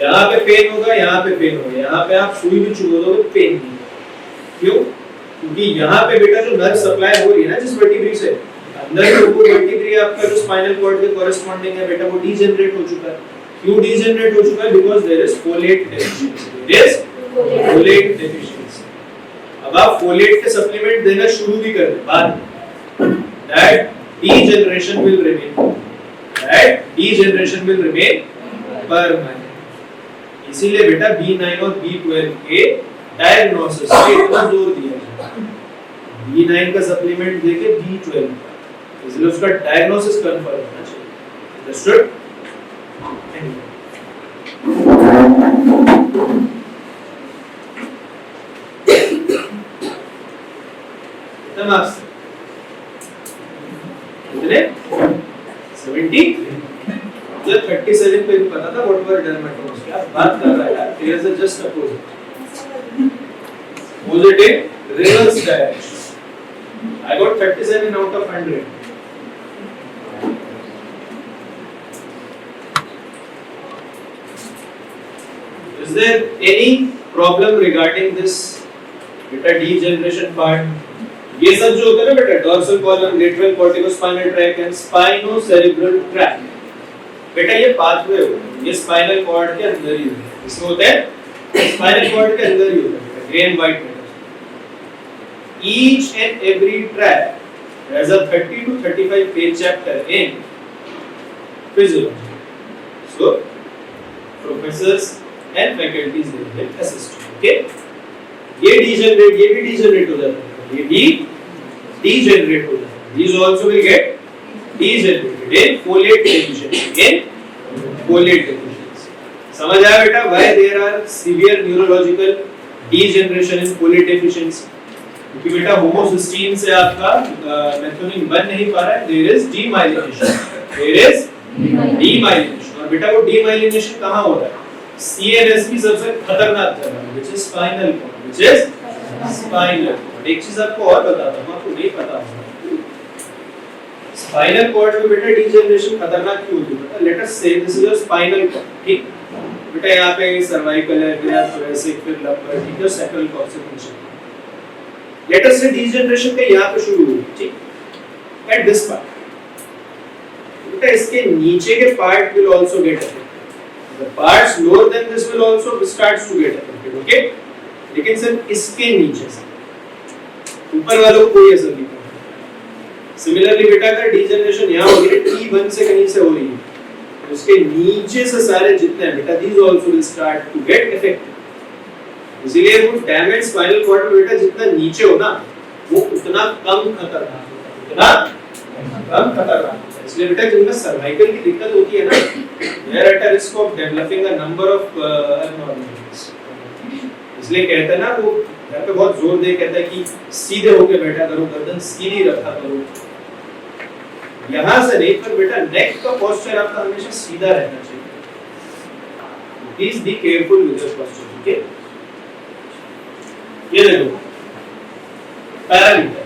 यहां पे पेन होगा, यहां पे पेन होगा, यहां पे आप सुई भी चुभो दोगे पेन नहीं। क्यों? क्योंकि यहां पे बेटा जो नर्व सप्लाई हो रही है ना जिस वर्टिब्रे से, अंदर जो वो वर्टिब्रे आपका जो स्पाइनल कॉर्ड के कॉरेस्पॉन्डिंग है बेटा, वो डीजनरेट हो चुका है। क्यों डीजनरेट हो चुका है? Because there is folate deficiency. There is folate deficiency. अब आप फोलेट के सप्लीमेंट देना शुरू भी कर दें बाद में, that degeneration will remain, that degeneration will remain permanent। इसीलिए बेटा B9 और B12 के डायग्नोसिस पे इतना जोर दिया जाता है। B9 का सप्लीमेंट देके B12 का, इसलिए उसका डायग्नोसिस कंफर्म होना चाहिए। अंडरस्टूड? तमाम कितने 70 जो 37 पे भी पता था व्हाट वर डर्मेटोम्स। क्या बात कर रहा है यार, here is just opposite, positive reverse direction. I got 37 out of 100। Is there any problem regarding this beta degeneration part? ये सब जो होता है ना बेटा, dorsal column, lateral corticospinal tract and spinocerebellar tract, बेटा ये पाथवे होता है, ये स्पाइनल कॉर्ड के अंदर ही होता है। इसमें होता है स्पाइनल कॉर्ड के अंदर ही होता है, grey and white matter. Each and every tract has a 30 to 35 page chapter in physiology, so professors and faculties they will assist. Okay, ये डीजनरेट, ये भी डीजनरेट हो जाता है, ये भी degenerate हो जाता है। These also will get degenerated in folate deficiency, in folate deficiency। समझ आया बेटा why there are severe neurological degeneration in folate deficiency? क्योंकि बेटा होमोसिस्टीन से आपका मेथोनिन बन नहीं पा रहा है, there is demyelination, there is demyelination। और बेटा वो demyelination कहाँ हो रहा है? CNS की सबसे खतरनाक जगह, which is spinal cord, which is spinal cord। एक चीज आपको और बताता हूं, आपको नहीं पता होगा, स्पाइनल कॉर्ड में बेटा डीजनरेशन खतरनाक क्यों होती है? पता? Let us say this is your spinal cord, ठीक बेटा, यहाँ पे सर्वाइकल है, फिर थोरेसिक, फिर लंबर, ठीक है, सैक्रल कॉर्ड। लेट अस से डीजनरेशन का यहाँ पे शुरू हुई, ठीक, एट दिस पार्ट, बेटा इसके नीचे के part will also get affected, the parts lower than this will also starts to get affected. Okay, लेकिन सिर्फ इसके नीचे से, ऊपर वालों को कोई असर नहीं पड़ता। सिमिलरली बेटा अगर डीजनरेशन यहाँ हो रही है, T1 से कहीं से हो रही है, तो उसके नीचे से सारे जितने हैं बेटा, these also will start to get affected। इसीलिए वो डैमेज स्पाइनल कॉर्ड में बेटा जितना नीचे हो ना, वो उतना कम खतरनाक होता है, उतना कम खतरनाक होता है। इसलिए बेटा जिनमें सर्वाइकल की दिक्कत होती है ना, they are at a risk of developing a number of abnormalities। इसलिए कहते हैं ना, वो यहाँ पे बहुत जोर दे कहता है कि सीधे होके बैठा करो, गर्दन सीधी रखा करो, यहाँ से नहीं, पर बेटा नेक का पोस्चर आपका हमेशा सीधा रहना चाहिए। Please be careful with your posture. Okay, ये देखो पैरामीटर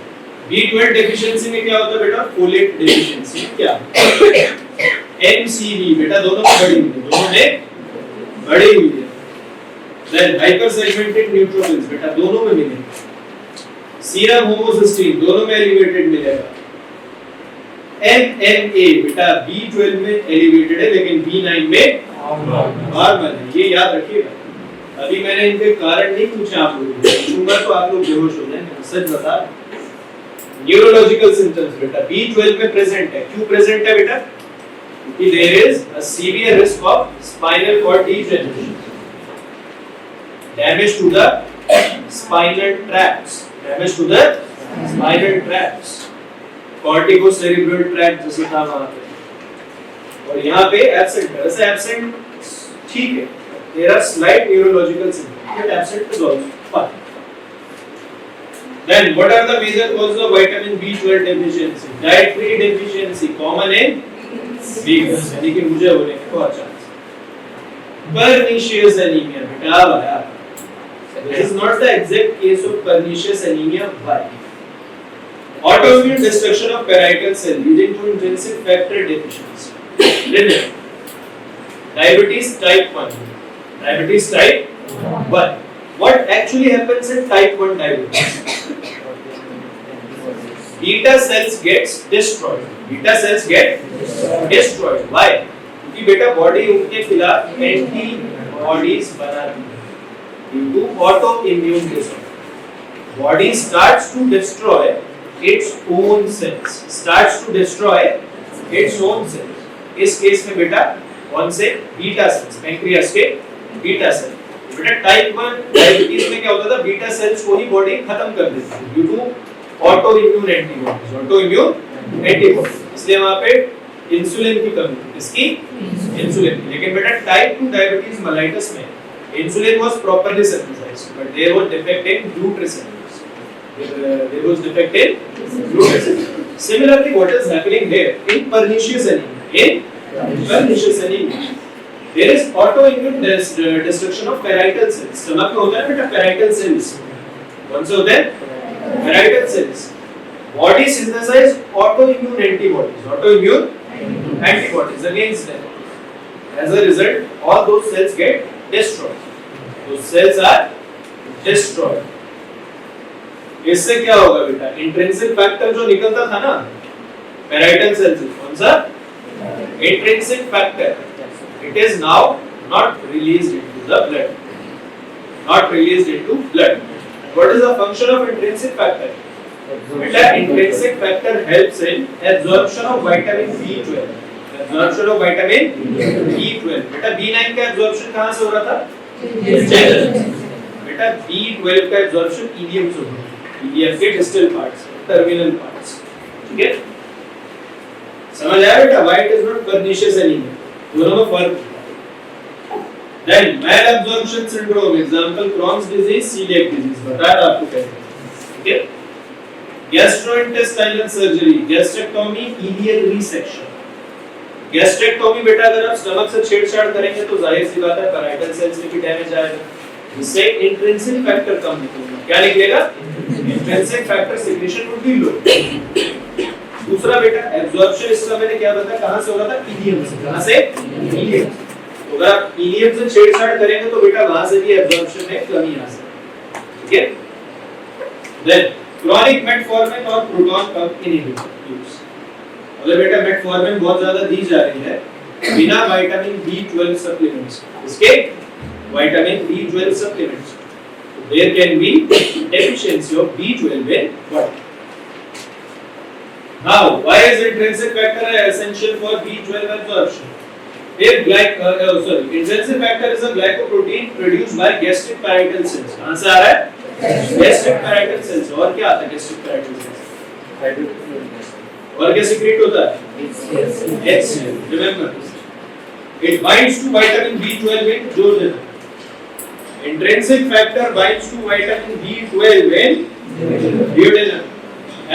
B12 डेफिशिएंसी में क्या होता है बेटा, फोलेट डेफिशिएंसी क्या, MCV बेटा दोनों में बढ़ी हुई है, दोनों में बढ़ी हुई है। देन हाइपरसेगमेंटेड न्यूट्रोफिल्स बेटा दोनों में मिलेंगे, सीरम होमोसिस्टीन दोनों में एलिवेटेड मिलेगा। MMA बेटा B12 में एलिवेटेड है लेकिन B9 में नॉर्मल है, ये याद रखिएगा। अभी मैंने इनके कारण नहीं पूछे आप लोगों से, पूछूंगा तो आप लोग बेहोश हो जाएंगे, सच बता। न्यूरोलॉजिकल सिम्पटम्स बेटा B12 में प्रेजेंट है, क्यों प्रेजेंट है बेटा? क्योंकि there is a severe risk of spinal cord degeneration, damage to the spinal tracts, corticocerebral tract जैसे था वहाँ पे, और यहाँ पे absent है, वैसे absent ठीक है, there are slight neurological symptoms, but absent is also fine. Then what are the major causes of vitamin B12 deficiency? Dietary deficiency common in vegans, यानी कि मुझे होने का बहुत चांस. Pernicious anemia, बेटा वाला. This is not the exact case of pernicious anemia. Why? Autoimmune destruction of parietal cell leading to intrinsic factor deficiency. Remember, diabetes type 1. What actually happens in type 1 diabetes? Beta cells gets destroyed. Why? क्योंकि बेटा body उनके खिलाफ antibodies बनाती है. Due to autoimmune disorder, body starts to destroy its own cells. इस case में बेटा कौन से? बीटा सेल्स, पैंक्रियास के बीटा सेल. बेटा टाइप 1 डायबिटीज में क्या होता था? बीटा सेल्स को ही बॉडी खत्म कर देती है ड्यू टू ऑटोइम्यून एंटीबॉडीज. इसलिए वहां पे इंसुलिन की कमी थी. किसकी? इंसुलिन की. लेकिन बेटा टाइप 2 डायबिटीज मेलाइटस में insulin was properly synthesized, but there was defect in glucocerebrosidase. Similarly, what is happening here in pernicious anemia? There is autoimmune destruction of parietal cells. Stomach में होता है बेटा parietal cells. कौन से होते हैं? Parietal cells. Body synthesize autoimmune antibodies against them. As a result, all those cells get destroyed. Those cells are destroyed. इससे क्या होगा बेटा? इंट्रिंसिक फैक्टर जो निकलता था ना पैराइटल सेल से, कौन सा? Intrinsic factor. It is now not released into the blood. What is the function of intrinsic factor? Beta, intrinsic factor helps in absorption of vitamin B12. बेटा B9 का absorption कहां से हो रहा था? बेटा B12 का एब्जॉर्प्शन इलियम से हो रहा है. इलियम के डिस्टल पार्ट्स, टर्मिनल पार्ट्स. ठीक है, समझ आया बेटा? Why it is not pernicious anemia. दोनों में फर्क. Then malabsorption syndrome, example Crohn's disease, celiac disease. बता रहा आपको कैसे. ठीक है, gastrointestinal surgery, gastrectomy, ileal resection. Gastrectomy बेटा अगर आप स्टमक से छेड़छाड़ करेंगे तो जाहिर सी बात है पैराइटल सेल्स में भी डैमेज आएगा. इससे इंट्रिंसिक फैक्टर कम निकलेगा. क्या निकलेगा? Intrinsic factor secretion would be low. दूसरा बेटा एब्जॉर्प्शन, इसका मैंने क्या बताया कहां से हो रहा था? इलियम से. कहां से? इलियम. तो अगर आप इलियम से छेड़छाड़ करेंगे तो बेटा वहां से भी एब्जॉर्प्शन में कमी आ सकती है. ठीक है, देन क्रॉनिक मेटफॉर्मिन और प्रोटॉन पंप इनहिबिटर यूज. अगर बेटा मेटफॉर्मिन बहुत ज्यादा दी जा रही है बिना विटामिन B12 सप्लीमेंट्स, इसके vitamin B12 supplements, there can be deficiency of B12 in body. Now, why is intrinsic factor essential for B12 absorption? Intrinsic factor is a glycoprotein produced by gastric parietal cells. कहां से आ रहा है? gastric parietal cells. और क्या आता है gastric parietal cells? और क्या सीक्रेट होता है? HCl. Remember, it binds to vitamin B12 in duodenum. Intrinsic factor binds to vitamin B12 in duodenum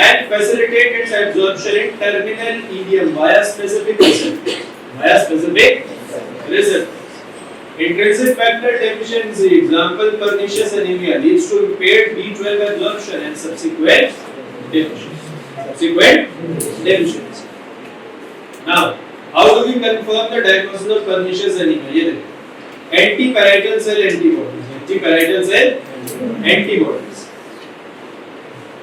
and facilitate its absorption in terminal ileum via specific receptors. Intrinsic factor deficiency, example pernicious anemia, leads to impaired B12 absorption and subsequent deficiency. Now, how do we confirm the diagnosis of pernicious anemia? ये देखो, anti-parietal cell antibodies.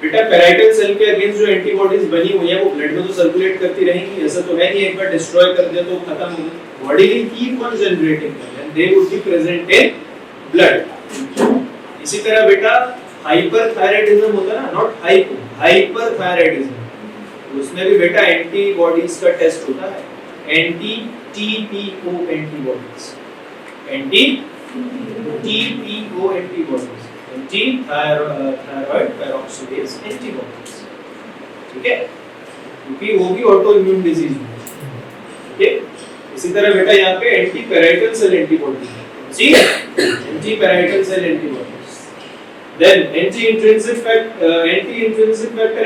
बेटा parietal cell के against जो antibodies बनी हुई है वो blood में तो सर्कुलेट करती रहेंगी. ऐसा तो है नहीं एक बार डिस्ट्रॉय कर दिया तो खत्म हो गई. Body will keep on generating and they would be present in blood. इसी तरह बेटा हाइपरथायराइडिज्म होता है ना, नॉट हाइपोथायराइडिज्म, उसमें भी बेटा एंटीबॉडीज का टेस्ट होता है. anti-TPO antibodies. Anti-TPO antibodies. Anti-thyroid peroxidase antibodies. ठीक है? क्योंकि वो भी ऑटो इम्यून डिजीज है. ठीक? इसी तरह बेटा यहाँ पे एंटी पैराइटल सेल एंटीबॉडीज है. जी, anti parietal cell antibodies. Then anti-intrinsic factor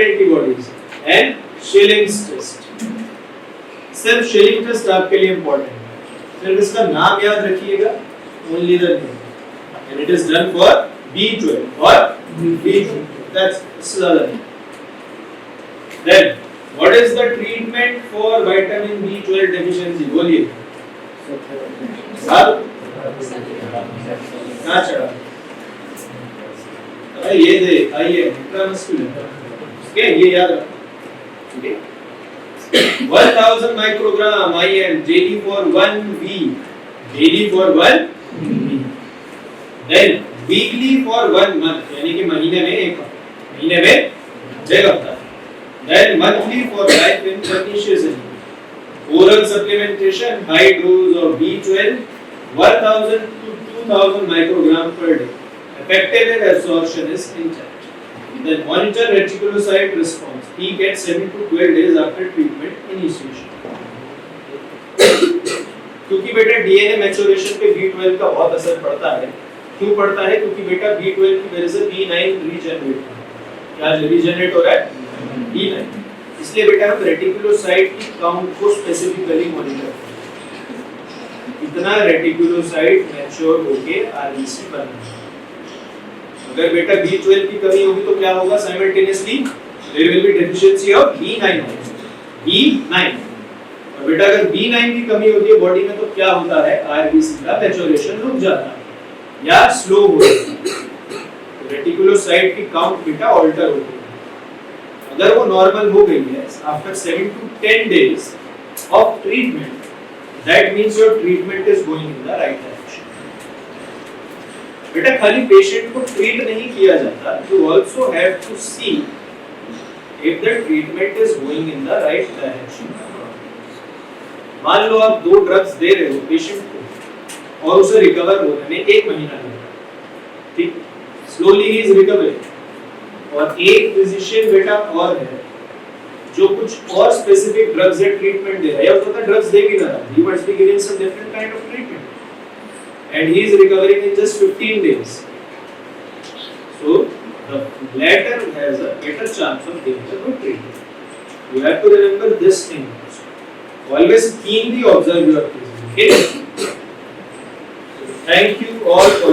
antibodies and Schilling's test. सिर्फ Schilling test आपके लिए इम्पोर्टेंट है. सिर्फ इसका नाम याद रखिएगा. Only the name. And it is done for B12 or B12. That's ज़्यादा नहीं. Then what is the treatment for vitamin B12 deficiency? बोलिए. साल क्या चढ़ा? ये दे आइए इंट्रामस्कुलर. ठीक है, ये याद रखो. ठीक है, 1000 microgram IN daily for 1 week. Daily for 1 week. Then weekly for 1 month. यानी कि महीने में एक हफ्ता. महीने में 1 हफ्ता. Then monthly for life in pernicious animals. Oral supplementation, high dose of B12, 1000 to 2000 microgram per day. Effective absorption is intact. Then monitor reticulocyte response. Peak at 7 to 12 days after treatment initiation. क्योंकि बेटा DNA maturation पे B12 का बहुत असर पड़ता है. क्यों पड़ता है? क्योंकि बेटा B12 की वजह से B9 रीजनरेट होता है. क्या रीजनरेट हो रहा है? B9. इसलिए बेटा हम रेटिकुलोसाइट की काउंट को स्पेसिफिकली मॉनिटर करते हैं. कितना रेटिकुलोसाइट मैच्योर होके RBC बनना है. अगर बेटा B12 की कमी होगी तो क्या होगा? Simultaneously there will be deficiency of B9. और बेटा अगर B9 की कमी होती है बॉडी में तो क्या होता है? RBC का मैच्योरेशन रुक जाता है या स्लो हो जाता है. रेटिकुलोसाइट की काउंट बेटा ऑल्टर होती है. अगर वो नॉर्मल हो गई है after 7 to 10 days of treatment, that means your treatment is going in the right direction. बेटा खाली पेशेंट को ट्रीट नहीं किया जाता, you also have to see if the treatment is going in the right direction. मान लो आप 2 drugs they रहे हो पेशेंट को और उसे रिकवर होने में 1 महीना लगेगा. ठीक, स्लोली ही इज रिकवरिंग. और एक फिजिशियन बेटा और है जो कुछ और स्पेसिफिक ड्रग्स या ट्रीटमेंट दे रहा है, या उसका ड्रग्स दे भी ना रहा. He must be giving some different kind of treatment and he is recovering in just 15 days. So the latter has a better chance of getting a good treatment. You have to remember this thing. Always keenly observe your patient. Okay? Thank you all for